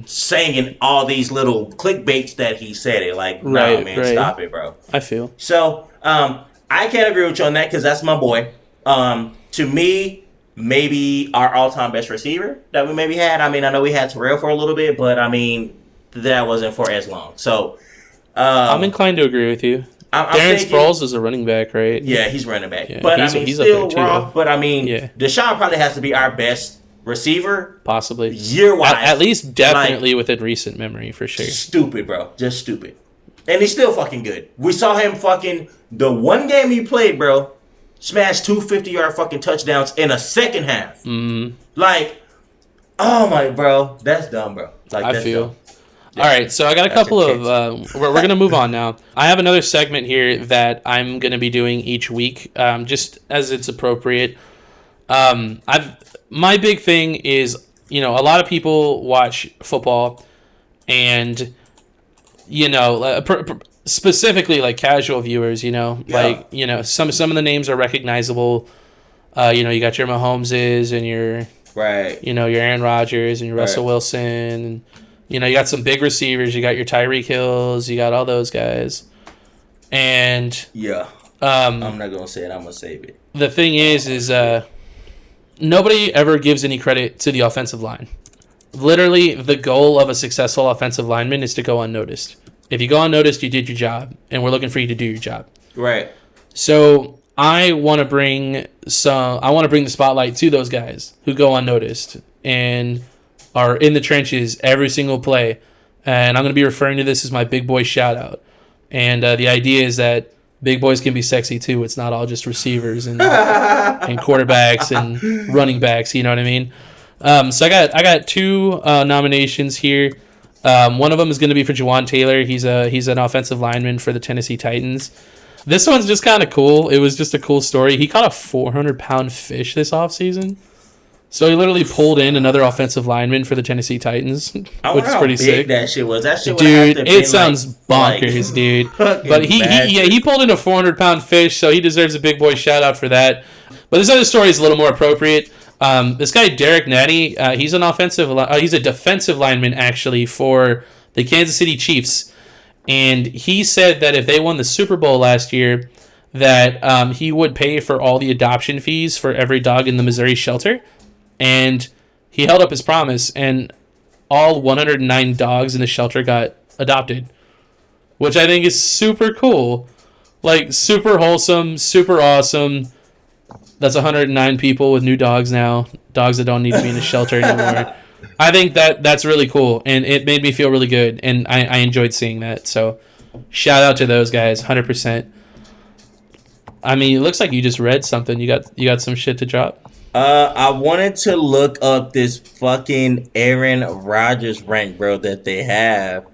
saying in all these little clickbaits that he said it. Like, no, Right, man, right. stop it, bro. I feel. So, I can't agree with you on that because that's my boy. To me, maybe our all-time best receiver that we maybe had. I mean, I know we had Terrell for a little bit, but I mean, that wasn't for as long. So I'm inclined to agree with you. I'm Darren thinking, Sproles is a running back, right? Yeah, he's running back. Yeah, but he's up still there too, raw. though. But Deshaun probably has to be our best receiver, possibly year-wise. At least definitely within recent memory, for sure. Stupid, bro. Just stupid. And he's still fucking good. We saw him fucking the one game he played, bro, smash 2 50-yard fucking touchdowns in a second half. Mm. Like, oh my, bro, that's dumb, bro. Like, I that's feel. dumb. All right, so I got a couple of. We're gonna move on now. I have another segment here that I'm gonna be doing each week, just as it's appropriate. My big thing is, a lot of people watch football, and specifically like casual viewers, some of the names are recognizable. You got your Mahomeses and your your Aaron Rodgers and your Russell Wilson. And, you got some big receivers. You got your Tyreek Hills. You got all those guys. And I'm not gonna say it. I'm gonna save it. The thing is nobody ever gives any credit to the offensive line. Literally, the goal of a successful offensive lineman is to go unnoticed. If you go unnoticed, you did your job, and we're looking for you to do your job. Right. So I want to bring the spotlight to those guys who go unnoticed and are in the trenches every single play. And I'm going to be referring to this as my big boy shout out. And the idea is that big boys can be sexy too. It's not all just receivers and and quarterbacks and running backs. You know what I mean? So I got two nominations here. One of them is going to be for Jawan Taylor. He's an offensive lineman for the Tennessee Titans. This one's just kind of cool. It was just a cool story. He caught a 400-pound fish this offseason. So he literally pulled in another offensive lineman for the Tennessee Titans, which is pretty sick. That shit was. That shit dude, it sounds bonkers, dude. But he pulled in a 400-pound fish, so he deserves a big boy shout out for that. But this other story is a little more appropriate. This guy Derek Natty, he's a defensive lineman actually for the Kansas City Chiefs, and he said that if they won the Super Bowl last year, that he would pay for all the adoption fees for every dog in the Missouri shelter. And he held up his promise, and all 109 dogs in the shelter got adopted, which I think is super cool. Like, super wholesome, super awesome. That's 109 people with new dogs now, dogs that don't need to be in a shelter anymore. I think that's really cool, and it made me feel really good, and I enjoyed seeing that. So, shout out to those guys, 100%. I mean, it looks like you just read something. You got some shit to drop? I wanted to look up this fucking Aaron Rodgers rank, bro, that they have.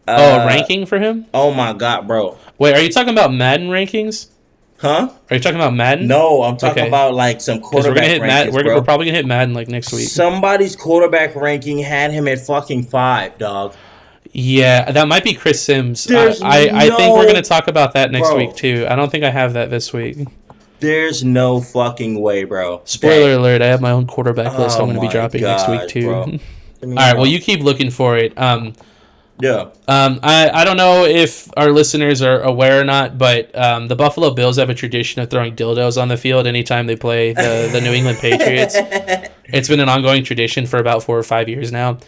A ranking for him? Oh my god, bro. Wait, are you talking about Madden rankings? Huh? Are you talking about Madden? No, I'm talking about like some quarterback rankings, we're probably gonna hit Madden like next week. Somebody's quarterback ranking had him at fucking 5, dog. Yeah, that might be Chris Sims. I think we're gonna talk about that next week too. I don't think I have that this week. There's no fucking way, bro. Spoiler alert, I have my own quarterback list I'm going to be dropping next week, too. All right, well, you keep looking for it. Yeah. I don't know if our listeners are aware or not, but the Buffalo Bills have a tradition of throwing dildos on the field anytime they play the New England Patriots. It's been an ongoing tradition for about 4 or 5 years now,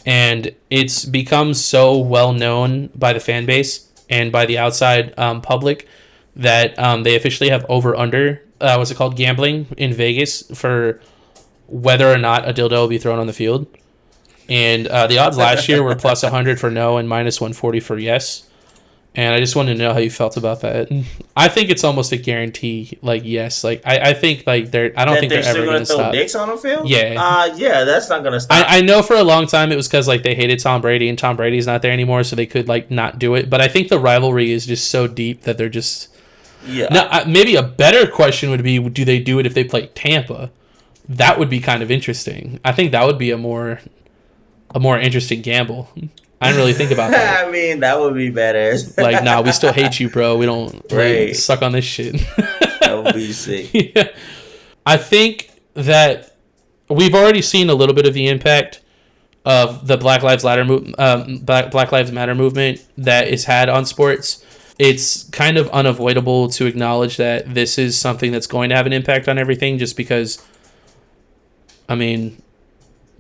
and it's become so well known by the fan base and by the outside public that they officially have over-under, what's it called, gambling in Vegas for whether or not a dildo will be thrown on the field. And the odds last year were plus 100 for no and minus 140 for yes. And I just wanted to know how you felt about that. I think it's almost a guarantee, like, yes. Like, I think, like, I don't think they're ever going to stop. Throw dicks on the field? Yeah. Yeah, that's not going to stop. I know for a long time it was because, like, they hated Tom Brady, and Tom Brady's not there anymore, so they could, like, not do it. But I think the rivalry is just so deep that they're just... Yeah. Now, maybe a better question would be, do they do it if they play Tampa? That would be kind of interesting. I think that would be a more interesting gamble. I didn't really think about that. I mean, that would be badass. Like, nah, we still hate you, bro. We don't suck on this shit. That would be sick. Yeah. I think that we've already seen a little bit of the impact of the Black Lives Matter movement that it's had on sports. It's kind of unavoidable to acknowledge that this is something that's going to have an impact on everything, just because, I mean,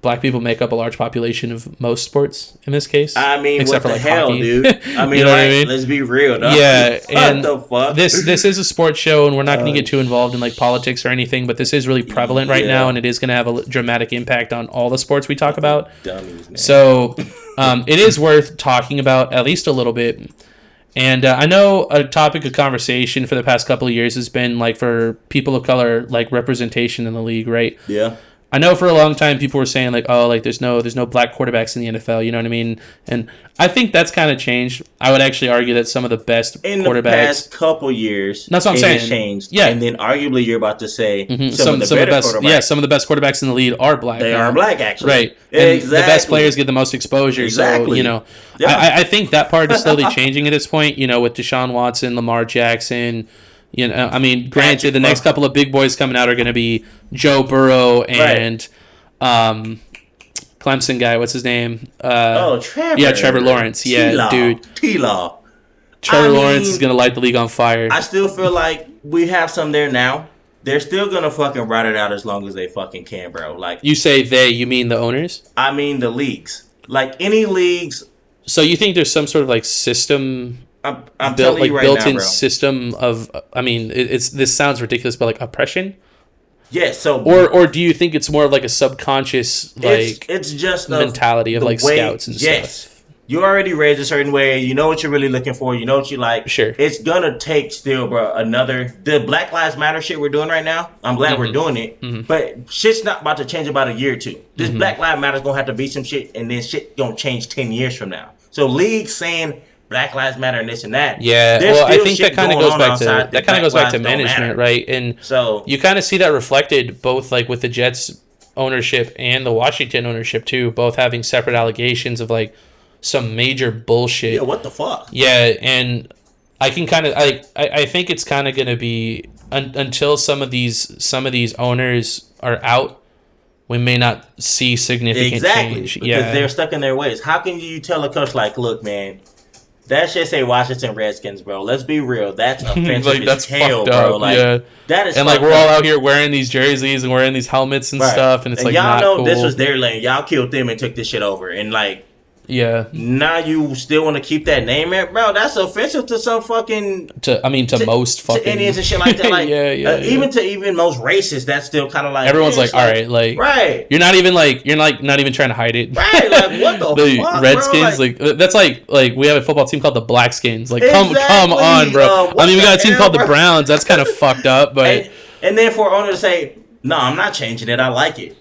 black people make up a large population of most sports in this case. I mean, except what for the like hell, hockey. dude? I mean, You know what like, I mean? let's be real, dog. Yeah, What and the fuck? this is a sports show, and we're not going to get too involved in like politics or anything. But this is really prevalent right Yeah. now, and it is going to have a dramatic impact on all the sports we talk about. Dummies, man. So it is worth talking about at least a little bit. And I know a topic of conversation for the past couple of years has been like for people of color, like representation in the league, right? Yeah. I know for a long time people were saying like, oh, like there's no black quarterbacks in the NFL, you know what I mean? And I think that's kind of changed. I would actually argue that some of the best In quarterbacks. the past couple years, That's what I'm it saying. has changed. Yeah. And then arguably you're about to say some of the best, quarterbacks. some of the best quarterbacks in the league are black. They now. are black, actually. Right. And Exactly. the best players get the most exposure. So, Exactly. you know, Yeah. I think that part is slowly changing at this point, you know, with Deshaun Watson, Lamar Jackson. You know, I mean, granted, Patrick the next Mahomes. couple of big boys coming out are going to be Joe Burrow and Clemson guy. What's his name? Trevor. Yeah, Trevor Lawrence. Yeah, T-Law. dude. T-Law. Trevor I Lawrence mean, is going to light the league on fire. I still feel like we have some there now. They're still gonna fucking ride it out as long as they fucking can, bro. Like, You say they, you mean the owners? I mean the leagues. Like any leagues, So you think there's some sort of like system I'm built, telling like you right built-in now, bro. system of? I mean, it's this sounds ridiculous, but like oppression, Yeah, so or do you think it's more of like a subconscious like it's just mentality of the like way- scouts and yes. stuff? You already raised a certain way. You know what you're really looking for. You know what you like. Sure. It's gonna take still, bro. The Black Lives Matter shit we're doing right now. I'm glad we're doing it, but shit's not about to change about a year or two. This Black Lives Matter's gonna have to be some shit, and then shit gonna change 10 years from now. So leagues saying Black Lives Matter and this and that. Yeah, there's well, I still think shit that kind of going goes on back to outside that kind of goes back to Black lives don't management, matter. right? And So you kind of see that reflected both like with the Jets ownership and the Washington ownership too, both having separate allegations of like some major bullshit. yeah, what the fuck? Yeah, and I can kind of I think it's kind of going to be until some of these owners are out, we may not see significant Exactly, change. because Yeah, they're stuck in their ways. How can you tell a coach like, look, man, that shit say Washington Redskins, bro. Let's be real. That's offensive like as that's hell, fucked bro. up. Like, yeah, that is and like fucked we're all up. out here wearing these jerseys and wearing these helmets and Right. stuff, and it's like y'all not know cool. this was their lane. Y'all killed them and took this shit over, and like yeah. now you still want to keep that name, man, bro. That's offensive to some fucking To most fucking to Indians and shit like that. Like, yeah. even to even most racists, that's still kind of like Everyone's yeah, like, it's all right, like right, you're not even trying to hide it. right. Like, what the The fuck, Redskins, bro? like that's like we have a football team called the Blackskins. Like come Exactly. on, bro. What I mean, we got a the team hell, called the bro? Browns. That's kind of fucked up, but and then for owner to say, no, I'm not changing it. I like it,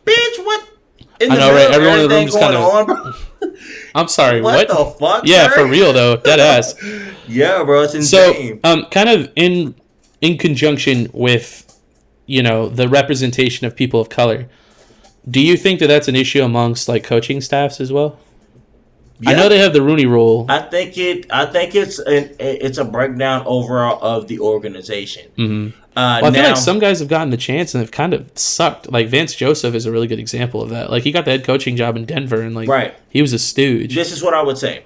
bitch. What? In I the know, right? middle of Everyone in the room everything just going kinda- on, bro? I'm sorry. What What? the fuck? Yeah, sir? for real though, dead ass. Yeah, bro, it's So, insane. kind of in conjunction with, you know, the representation of people of color, do you think that that's an issue amongst like coaching staffs as well? I Yeah. know they have the Rooney Rule. I think it's a breakdown overall of the organization. Well, I feel now, like some guys have gotten the chance and have kind of sucked. Like Vance Joseph is a really good example of that. Like he got the head coaching job in Denver and like Right. he was a stooge. this is what I would say.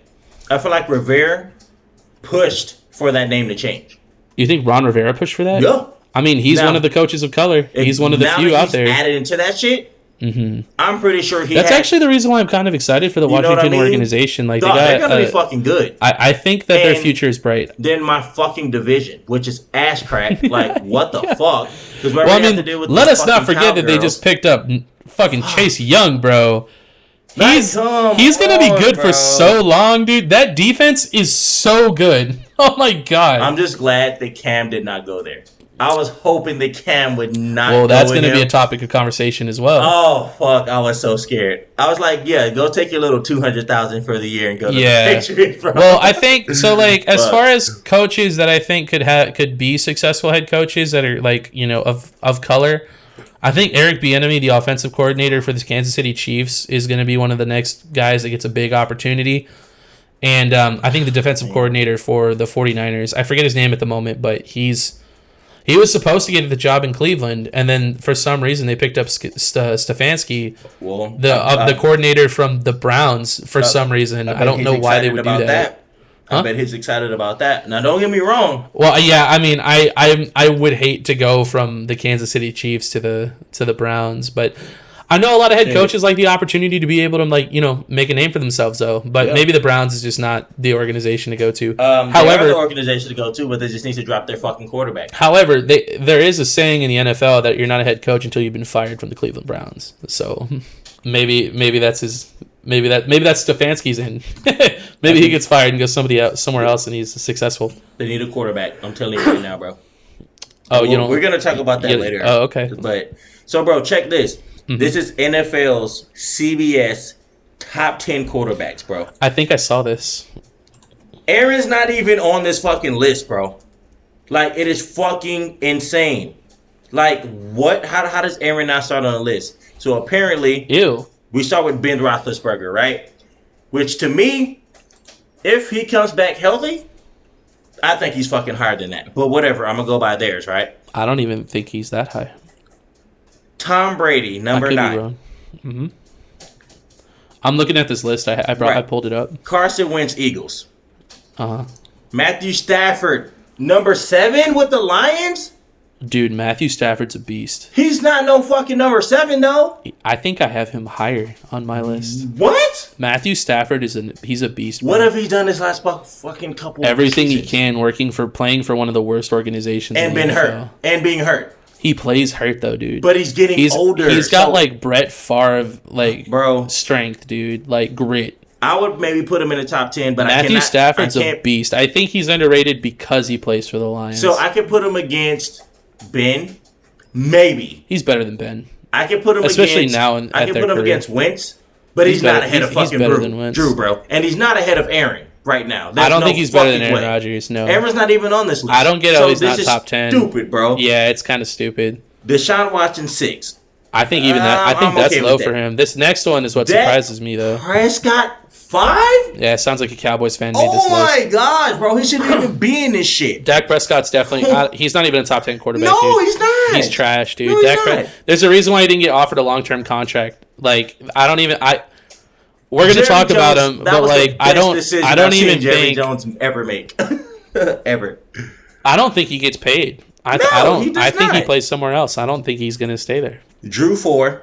I feel like Rivera pushed for that name to change. You think Ron Rivera pushed for that? Yeah. I mean, he's Now- one of the coaches of color. He's one of the Now few that out he's there. added into that shit. I'm pretty sure he. That's had, actually the reason why I'm kind of excited for the You know what I Washington mean? organization. Like Dog, they they're got, gonna be fucking good. I think that their And- future is bright. Then my fucking division, which is ass crack. Like what the fuck? Because Well, I mean, let us not forget that they just picked up fucking Chase Young, bro. He's come gonna be on, good bro. for so long, dude. That defense is so good. Oh my god. I'm just glad that Cam did not go there. I was hoping that Cam would not. Well, that's going going to to be a topic of conversation as well. Oh fuck! I was so scared. I was like, "Yeah, go take your little 200,000 for the year and go to Yeah. the Patriots, bro." Well, I think so. Like, as But- far as coaches that I think could be successful head coaches that are like, you know, of color, I think Eric Bieniemy, the offensive coordinator for the Kansas City Chiefs, is going to be one of the next guys that gets a big opportunity. And I think the defensive coordinator for the 49ers, I forget his name at the moment, but he was supposed to get the job in Cleveland, and then for some reason they picked up Stefanski, well, the coordinator from the Browns, for some reason. I don't know why they would do that. I bet he's excited about that. Now, don't get me wrong. Well, yeah, I mean, I would hate to go from the Kansas City Chiefs to the Browns, but I know a lot of head coaches like the opportunity to be able to make a name for themselves though, but maybe the Browns is just not the organization to go to. However, the organization to go to, but they just need to drop their fucking quarterback. However, there is a saying in the NFL that you're not a head coach until you've been fired from the Cleveland Browns. So maybe that's his. Maybe that's Stefanski's in. Maybe he gets fired and goes somewhere else and he's successful. They need a quarterback. I'm telling you right now, bro. Oh, we're gonna talk about that later. Oh, okay. But so, bro, check this. Mm-hmm. This is NFL's CBS top 10 quarterbacks, bro. I think I saw this. Aaron's not even on this fucking list, bro. Like, it is fucking insane. Like, what? How does Aaron not start on the list? So apparently, we start with Ben Roethlisberger, right? Which to me, if he comes back healthy, I think he's fucking higher than that. But whatever, I'm gonna go by theirs, right? I don't even think he's that high. Tom Brady, number 9. Mm-hmm. I'm looking at this list. I pulled it up. Carson Wentz, Eagles. Uh-huh. Matthew Stafford, number 7 with the Lions? Dude, Matthew Stafford's a beast. He's not no fucking number 7, though. I think I have him higher on my list. What? Matthew Stafford he's a beast. Bro. What have he done this last fucking couple Everything seasons? He can, playing for one of the worst organizations. And been hurt. And being hurt. He plays hurt though, dude. But he's getting older. He's got like Brett Favre bro, strength, dude. Like grit. I would maybe put him in the top 10, but Matthew Stafford's a beast. I think he's underrated because he plays for the Lions. So I could put him against Ben. Maybe. He's better than Ben. I can put him especially against, now. I can put him against Wentz, but he's not ahead of fucking Drew, bro. And he's not ahead of Aaron right now. I don't think he's better than Aaron Rodgers. No, Aaron's not even on this list. I don't get how he's not top 10. Stupid, bro. Yeah, it's kind of stupid. Deshaun Watson 6. I think even that. I think that's low for him. This next one is what surprises me though. Prescott 5? Yeah, it sounds like a Cowboys fan made this list. Oh my god, bro! He shouldn't even be in this shit. Dak Prescott's definitely. He's not even a top 10 quarterback. No, dude. He's not. He's trash, dude. No, he's not. There's a reason why he didn't get offered a long-term contract. Like we're gonna talk about him, but like I don't even think Jerry Jones ever make ever. I don't think he gets paid. I think he plays somewhere else. I don't think he's gonna stay there. Drew 4.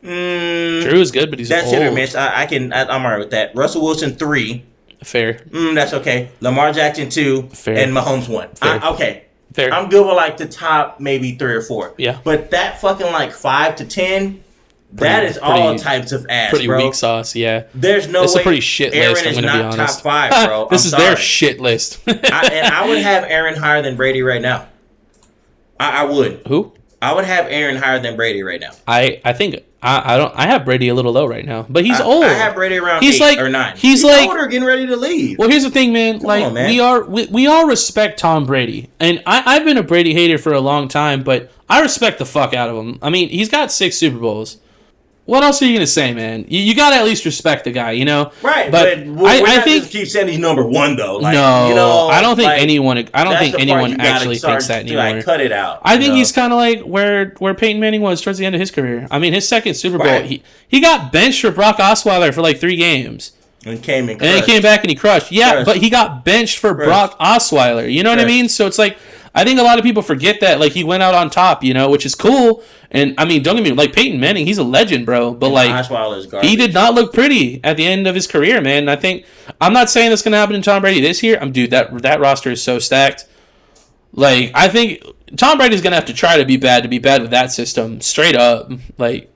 Drew is good, but he's that's old. Hit or miss. I'm alright with that. Russell Wilson 3. Fair. That's okay. Lamar Jackson 2. Fair. And Mahomes 1. Okay. Fair. I'm good with like the top maybe 3 or 4. Yeah. But that fucking like 5 to 10. That is all types of ass, pretty bro. Weak sauce, yeah. There's no way. It's a pretty shit list. Aaron I'm gonna be honest. Top 5, bro. This is their shit list. I would have Aaron higher than Brady right now. I would. Who? I would have Aaron higher than Brady right now. I think I have Brady a little low right now, but he's old. I have Brady around 8 or 9. He's like older, getting ready to leave. Well, here's the thing, man. Come on, man. We all respect Tom Brady, and I've been a Brady hater for a long time, but I respect the fuck out of him. I mean, he's got 6 Super Bowls. What else are you gonna say, man? You gotta at least respect the guy, you know. Right, but I think just keep saying he's number 1 though. Like, no, you know, I don't think like, anyone. I don't think anyone actually thinks that anymore. Like, cut it out. I think he's kind of like where Peyton Manning was towards the end of his career. I mean, his second Super Bowl, he got benched for Brock Osweiler for like 3 games. And came and he came back and he crushed. Yeah, but he got benched for Brock Osweiler. You know what I mean? So it's like, I think a lot of people forget that, like, he went out on top, you know, which is cool. And, I mean, don't get me wrong, like, Peyton Manning, he's a legend, bro. But, like, he did not look pretty at the end of his career, man. And I'm not saying that's going to happen to Tom Brady this year. Dude, that roster is so stacked. Like, I think Tom Brady's going to have to try to be bad with that system, straight up. Like,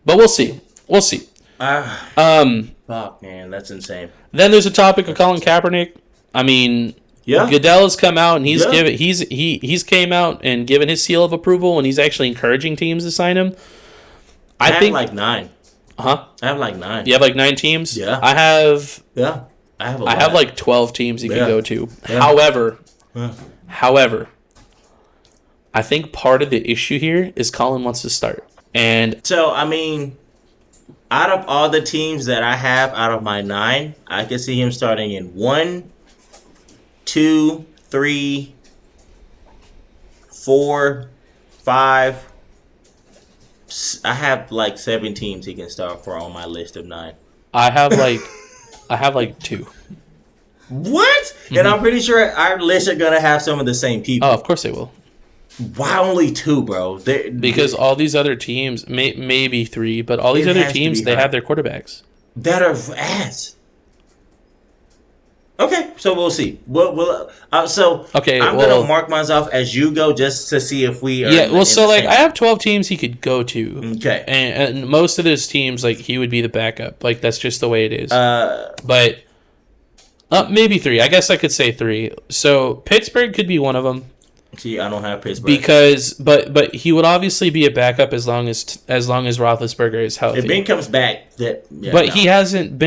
but we'll see. We'll see. Fuck, man, that's insane. Then there's a topic of Colin Kaepernick. I mean... Yeah. Goodell has come out and he's came out and given his seal of approval, and he's actually encouraging teams to sign him. I think like 9. Huh? I have like 9. You have like 9 teams? Yeah. I have I have like 12 teams you can go to. Yeah. However, I think part of the issue here is Colin wants to start. And so I mean, out of all the teams that I have out of my 9, I can see him starting in 1, 2, 3, 4, 5. I have like 7 teams he can start for on my list of 9. I have like 2. What? Mm-hmm. And I'm pretty sure our list are gonna have some of the same people. Oh, of course they will. Why only 2, bro? Because all these other teams, maybe 3, but all these It other has to teams, be they high. have their quarterbacks. that are ass. Okay, so we'll see. So Okay, I'm well- gonna mark mine off as you go, just to see if we are. Yeah, well, in so the like same- I have 12 teams he could go to. Okay. And most of those teams, like he would be the backup. Like that's just the way it is. But maybe 3. I guess I could say 3. So Pittsburgh could be one of them see, I don't have Pittsburgh because, but he would obviously be a backup as long as Roethlisberger is healthy. if Ben comes back, But he hasn't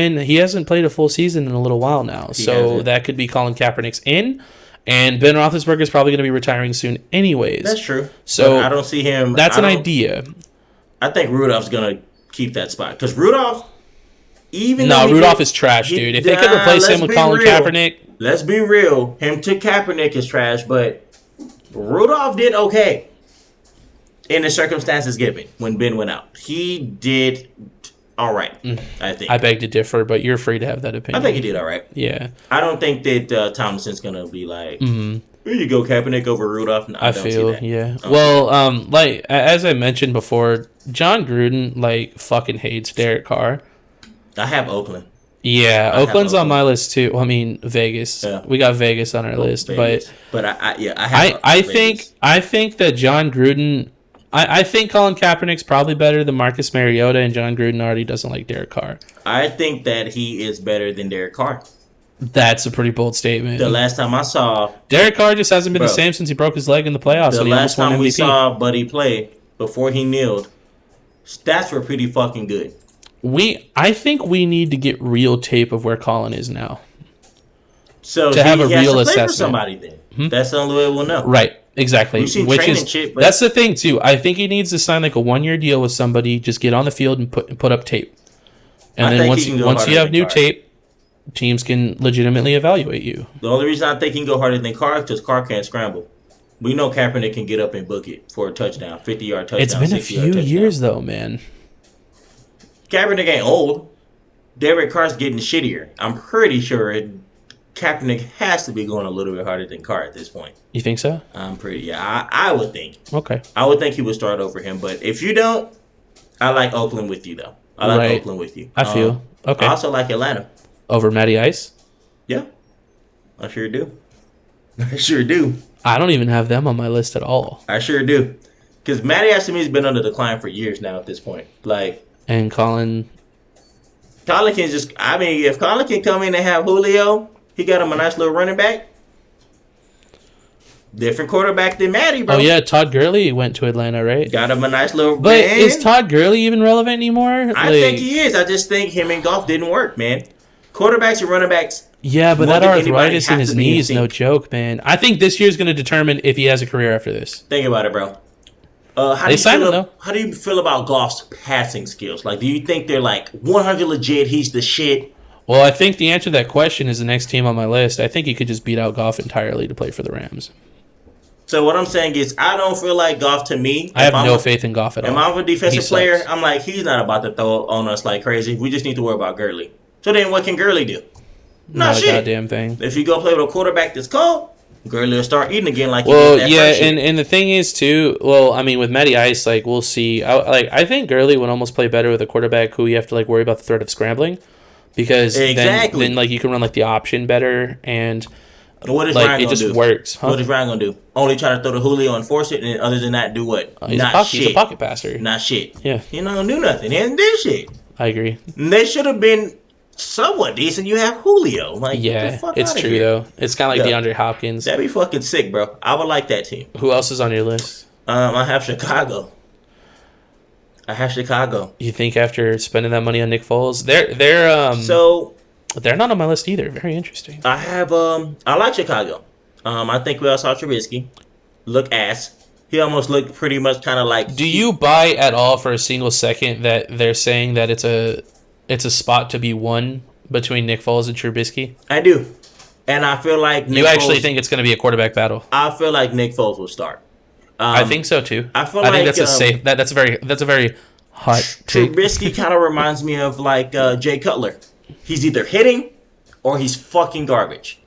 played a full season in a little while now, so hasn't. that could be Colin Kaepernick's in, and Ben Roethlisberger is probably going to be retiring soon, anyways. That's true. So But I don't see him. That's I an don't- idea. I think Rudolph's gonna keep that spot because Rudolph. Even No, though he Rudolph did- is trash, he- dude. If they could replace him let's with be Colin real. Kaepernick, Let's be real. Him to Kaepernick is trash, but Rudolph did okay in the circumstances given when Ben went out. He did all right, I think. I beg to differ, but you're free to have that I opinion. think he did all right. Yeah, I don't think that Tomlinson's gonna be like, here you go, Kaepernick over Rudolph. No, I don't see feel, that. yeah. Well, like as I mentioned before, John Gruden like fucking hates Derek Carr. I have Oakland. Yeah, have Oakland's on Oakland. my list too. Well, I mean Vegas. Yeah. We got Vegas on our list, Vegas. but I have I Vegas. think that John Gruden. I think Colin Kaepernick's probably better than Marcus Mariota, and John Gruden already doesn't like Derek Carr. I think that he is better than Derek Carr. That's a pretty bold statement. The last time I saw Derek Carr just hasn't been Bro. the same since he broke his leg in the playoffs The and he last almost won time we MVP. saw Buddy play before he kneeled, stats were pretty fucking good. I think we need to get real tape of where Colin is now. So To have a he has real to play for assessment. somebody then. That's the only way we'll know. Right, exactly. We've seen Which training is shit, but- that's the thing too. I think he needs to sign like a 1-year deal with somebody. Just get on the field and put up tape, and I then think once he can go once you harder have than new Carr. tape, teams can legitimately evaluate you. The only reason I think he can go harder than Carr is because Carr can't scramble. We know Kaepernick can get up and book it for a touchdown, 50-yard touchdown. It's been a 60-yard few touchdown. years though, man. Kaepernick ain't old. Derek Carr's getting shittier. I'm pretty sure Kaepernick has to be going a little bit harder than Carr at this point. You think so? I would think. Okay. I would think he would start over him. But if you don't, I like Oakland with you, though. I like Right. Oakland with you. I feel okay. I also like Atlanta. Over Matty Ice. Yeah. I sure do. I sure do. I don't even have them on my list at all. I sure do. Because Matty Ice to me has been on the decline for years now at this point. Like, And Colin, Colin can just, I mean, if Colin can come in and have Julio, he got him a nice little running back. Different quarterback than Matty, bro. oh yeah, Todd Gurley went to Atlanta, right? Got him a nice little. But man. is Todd Gurley even relevant anymore? I think he is. I just think him and Goff didn't work, man. Quarterbacks and running backs. Yeah, but more that than anybody arthritis in have his to be in knee is no sync. joke, man. I think this year's going to determine if he has a career after this. Think about it, bro. How They signed him, though. How do you feel about Goff's passing skills? Like, do you think they're like 100 legit? He's the shit. Well, I think the answer to that question is the next team on my list. I think he could just beat out Goff entirely to play for the Rams. So what I'm saying is, I don't feel like Goff to me. I have if I'm no a- faith in Goff at all. If I'm a defensive He player, sucks. I'm like, he's not about to throw on us like crazy. We just need to worry about Gurley. So then what can Gurley do? Not shit. a goddamn thing. If you go play with a quarterback that's cold, Gurley will start eating again like he Well, did that yeah, first year. and the thing is too. Well, I mean, with Matty Ice, like we'll see. I think Gurley would almost play better with a quarterback who you have to like worry about the threat of scrambling, because Exactly. then like you can run like the option better, and What is like Ryan it gonna just do? works. Huh? What is Ryan gonna do? Only try to throw the Julio and force it, and other than that, do what? He's Not he's a shit. pocket passer. Not shit. Yeah, He don't do nothing. He didn't do shit. I agree. And they should have been somewhat decent. You have Julio. Like, get the Yeah, fuck it's outta true here. though. It's kind of like Yeah. DeAndre Hopkins. That'd be fucking sick, bro. I would like that team. Who else is on your list? I have Chicago. You think after spending that money on Nick Foles, So they're not on my list either. Very interesting. I have I like Chicago. I think we all saw Trubisky look ass. He almost looked pretty much kind of like. Do you buy at all for a single second that they're saying that it's a spot to be won between Nick Foles and Trubisky? I do, and I feel like You actually think it's going to be a quarterback battle? I feel like Nick Foles will start. I think so too. I feel think like, that's a safe. That's a very hot take. Trubisky kind of reminds me of like Jay Cutler. He's either hitting or he's fucking garbage.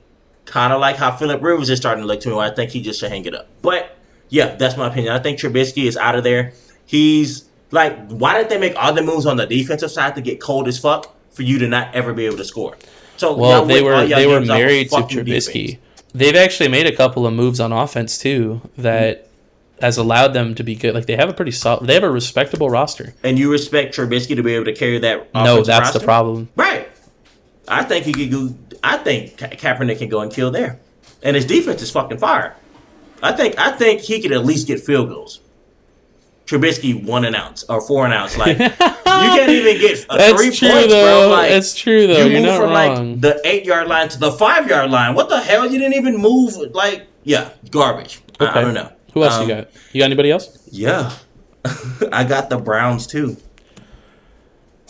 Kind of like how Phillip Rivers is starting to look to me. Where I think he just should hang it up. But Yeah, that's my opinion. I think Trubisky is out of there. He's like, why did they make all the moves on the defensive side to get cold as fuck for you to not ever be able to score? So Well, they were married to Trubisky. Defense. They've actually made a couple of moves on offense too that has allowed them to be good. Like they have a pretty solid, they have a respectable roster. And you respect Trubisky to be able to carry that? No, that's roster? the problem. Right. I think he could go. I think Kaepernick can go and kill there, and his defense is fucking fire. I think he could at least get field goals. Trubisky 1 and outs or 4 and outs. Like you can't even get 3 points, bro. Like, that's true though. You're not from wrong. Like the 8-yard line to the 5-yard line. What the hell? You didn't even move. Like garbage. Okay. I don't know. Who else you got? You got anybody else? Yeah, I got the Browns too.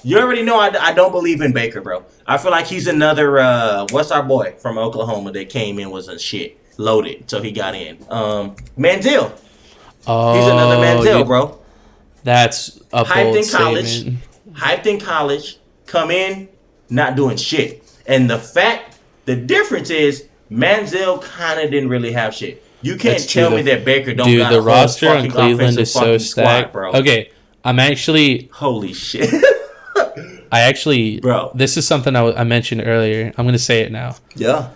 You already know I don't believe in Baker, bro. I feel like he's another. What's our boy from Oklahoma that came in wasn't shit, loaded, so he got in. Manziel. Oh, He's another Manziel, bro. That's a bold statement. Hyped in college, come in, not doing shit. And the difference is Manziel kind of didn't really have shit. You can't tell me that Baker don't got the a whole roster on fucking Cleveland is so squad, stacked, bro. Okay, I'm actually. Holy shit. Bro, this is something I mentioned earlier. I'm going to say it now. Yeah.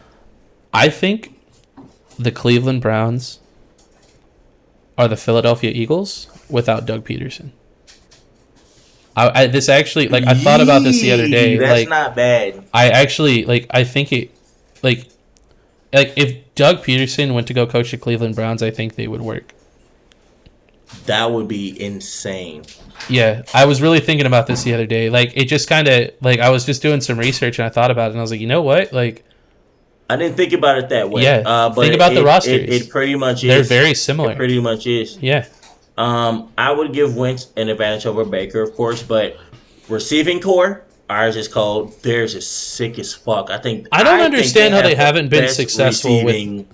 I think the Cleveland Browns are the Philadelphia Eagles without Doug Peterson. This actually, like, I thought about this the other day. That's like, not bad. I actually, like, I think it, like if Doug Peterson went to go coach the Cleveland Browns, I think they would work. That would be insane. Yeah, I was really thinking about this the other day. Like, it just kind of, like, I was just doing some research and I thought about it and I was like, you know what? Like, I didn't think about it that way. Yeah, but think about the rosters. It pretty much is. They're very similar. It pretty much is. Yeah. I would give Wentz an advantage over Baker, of course, but receiving core, ours is cold. Theirs is sick as fuck. I don't understand how they haven't been successful with.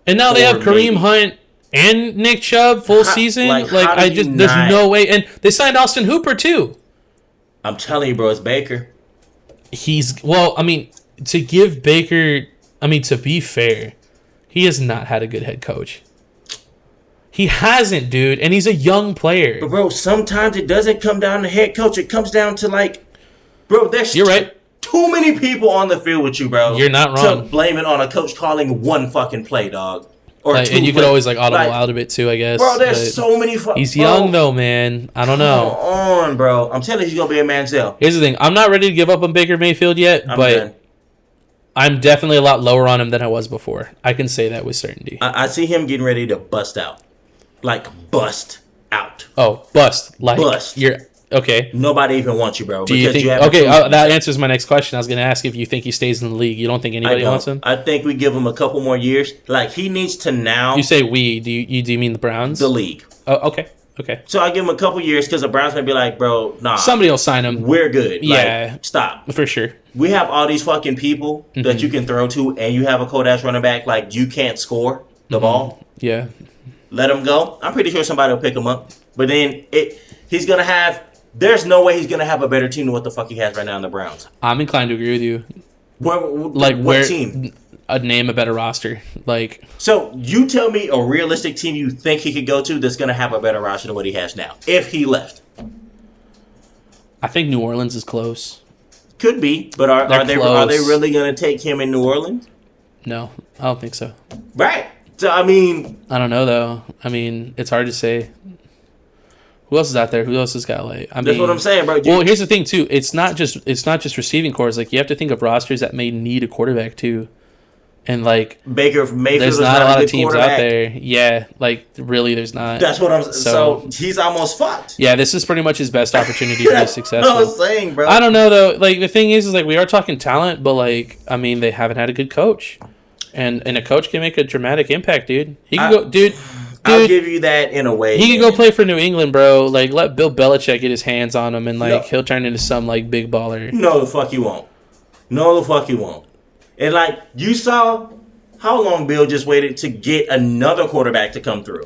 And now they have Kareem Hunt and Nick Chubb full season. There's no way. And they signed Austin Hooper too. I'm telling you, bro, it's Baker. To give Baker, to be fair, he has not had a good head coach. He hasn't, dude, and he's a young player. But bro, sometimes it doesn't come down to head coach. It comes down to You're right. Too many people on the field with you, bro. You're not wrong. To blame it on a coach calling one fucking play, dog. Or two and you plays. could always audible out of it too, I guess. Bro, there's so many. He's young though, man. I don't know. Come on, bro. I'm telling you, he's gonna be a Manziel. Here's the thing. I'm not ready to give up on Baker Mayfield yet, but I'm definitely a lot lower on him than I was before. I can say that with certainty. I see him getting ready to bust out. Bust out. Oh, bust. Bust. You're okay. Nobody even wants you, bro. Do you think? That answers my next question. I was going to ask if you think he stays in the league. You don't think anybody wants him? I think we give him a couple more years. He needs to now. You say we? Do you mean the Browns? The league. Oh, okay. Okay. So I give him a couple years because the Browns gonna be like, bro, nah. Somebody will sign him. We're good. Yeah. Stop. For sure. We have all these fucking people that you can throw to, and you have a cold ass running back. You can't score the ball. Yeah. Let him go. I'm pretty sure somebody will pick him up. But then he's gonna have. There's no way he's gonna have a better team than what the fuck he has right now in the Browns. I'm inclined to agree with you. What team? Name a better roster. So you tell me a realistic team you think he could go to that's gonna have a better roster than what he has now if he left. I think New Orleans is close. Could be, but are they really gonna take him in New Orleans? No, I don't think so. Right. So I don't know though. It's hard to say. Who else is out there? Who else has got that's what I'm saying, bro. Here's the thing too. It's not just receiving cores. You have to think of rosters that may need a quarterback too. And Baker Mayfield, there's not a lot of teams out there. Yeah, really, there's not. That's what I'm. So he's almost fucked. Yeah, this is pretty much his best opportunity to be successful. That's what I was saying, bro. I don't know though. The thing is we are talking talent, but they haven't had a good coach, and a coach can make a dramatic impact, dude. He can go, dude. I'll give you that in a way. He can go play for New England, bro. Let Bill Belichick get his hands on him, and he'll turn into some big baller. No, the fuck he won't. No, the fuck he won't. And you saw how long Bill just waited to get another quarterback to come through.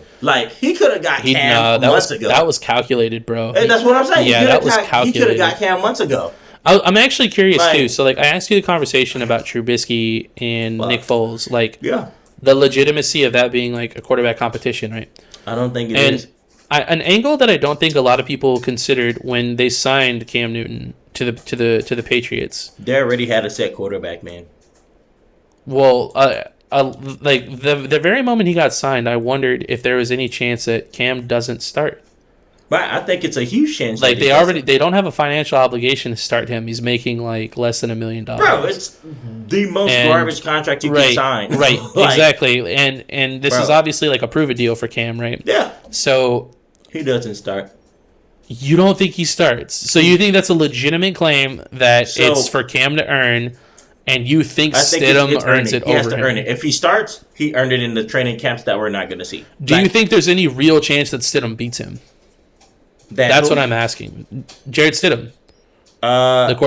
He could have got Cam months ago. That was calculated, bro. And that's what I'm saying. Yeah, that was calculated. He could have got Cam months ago. I'm actually curious too. So I asked you the conversation about Trubisky and Nick Foles. Yeah. the legitimacy of that being like a quarterback competition, right? I don't think it And is. an angle that I don't think a lot of people considered when they signed Cam Newton to the Patriots. They already had a set quarterback, man. Well, like the very moment he got signed, I wondered if there was any chance that Cam doesn't start. But I think it's a huge chance. Like that he doesn't. they don't have a financial obligation to start him. He's making like less than $1 million. Bro, it's the most And- garbage contract you can sign. Right, Like, exactly. And this Bro. is obviously like a prove it deal for Cam, right? Yeah, So he doesn't start. you don't think he starts. So you think that's a legitimate claim that So- it's for Cam to earn, and you think I think Stidham it's earns it He has over to him? earn it. If he starts, he earned it in the training camps that we're not going to see. Do you think there's any real chance that Stidham beats him? That's what I'm asking. Jared Stidham, the quarterback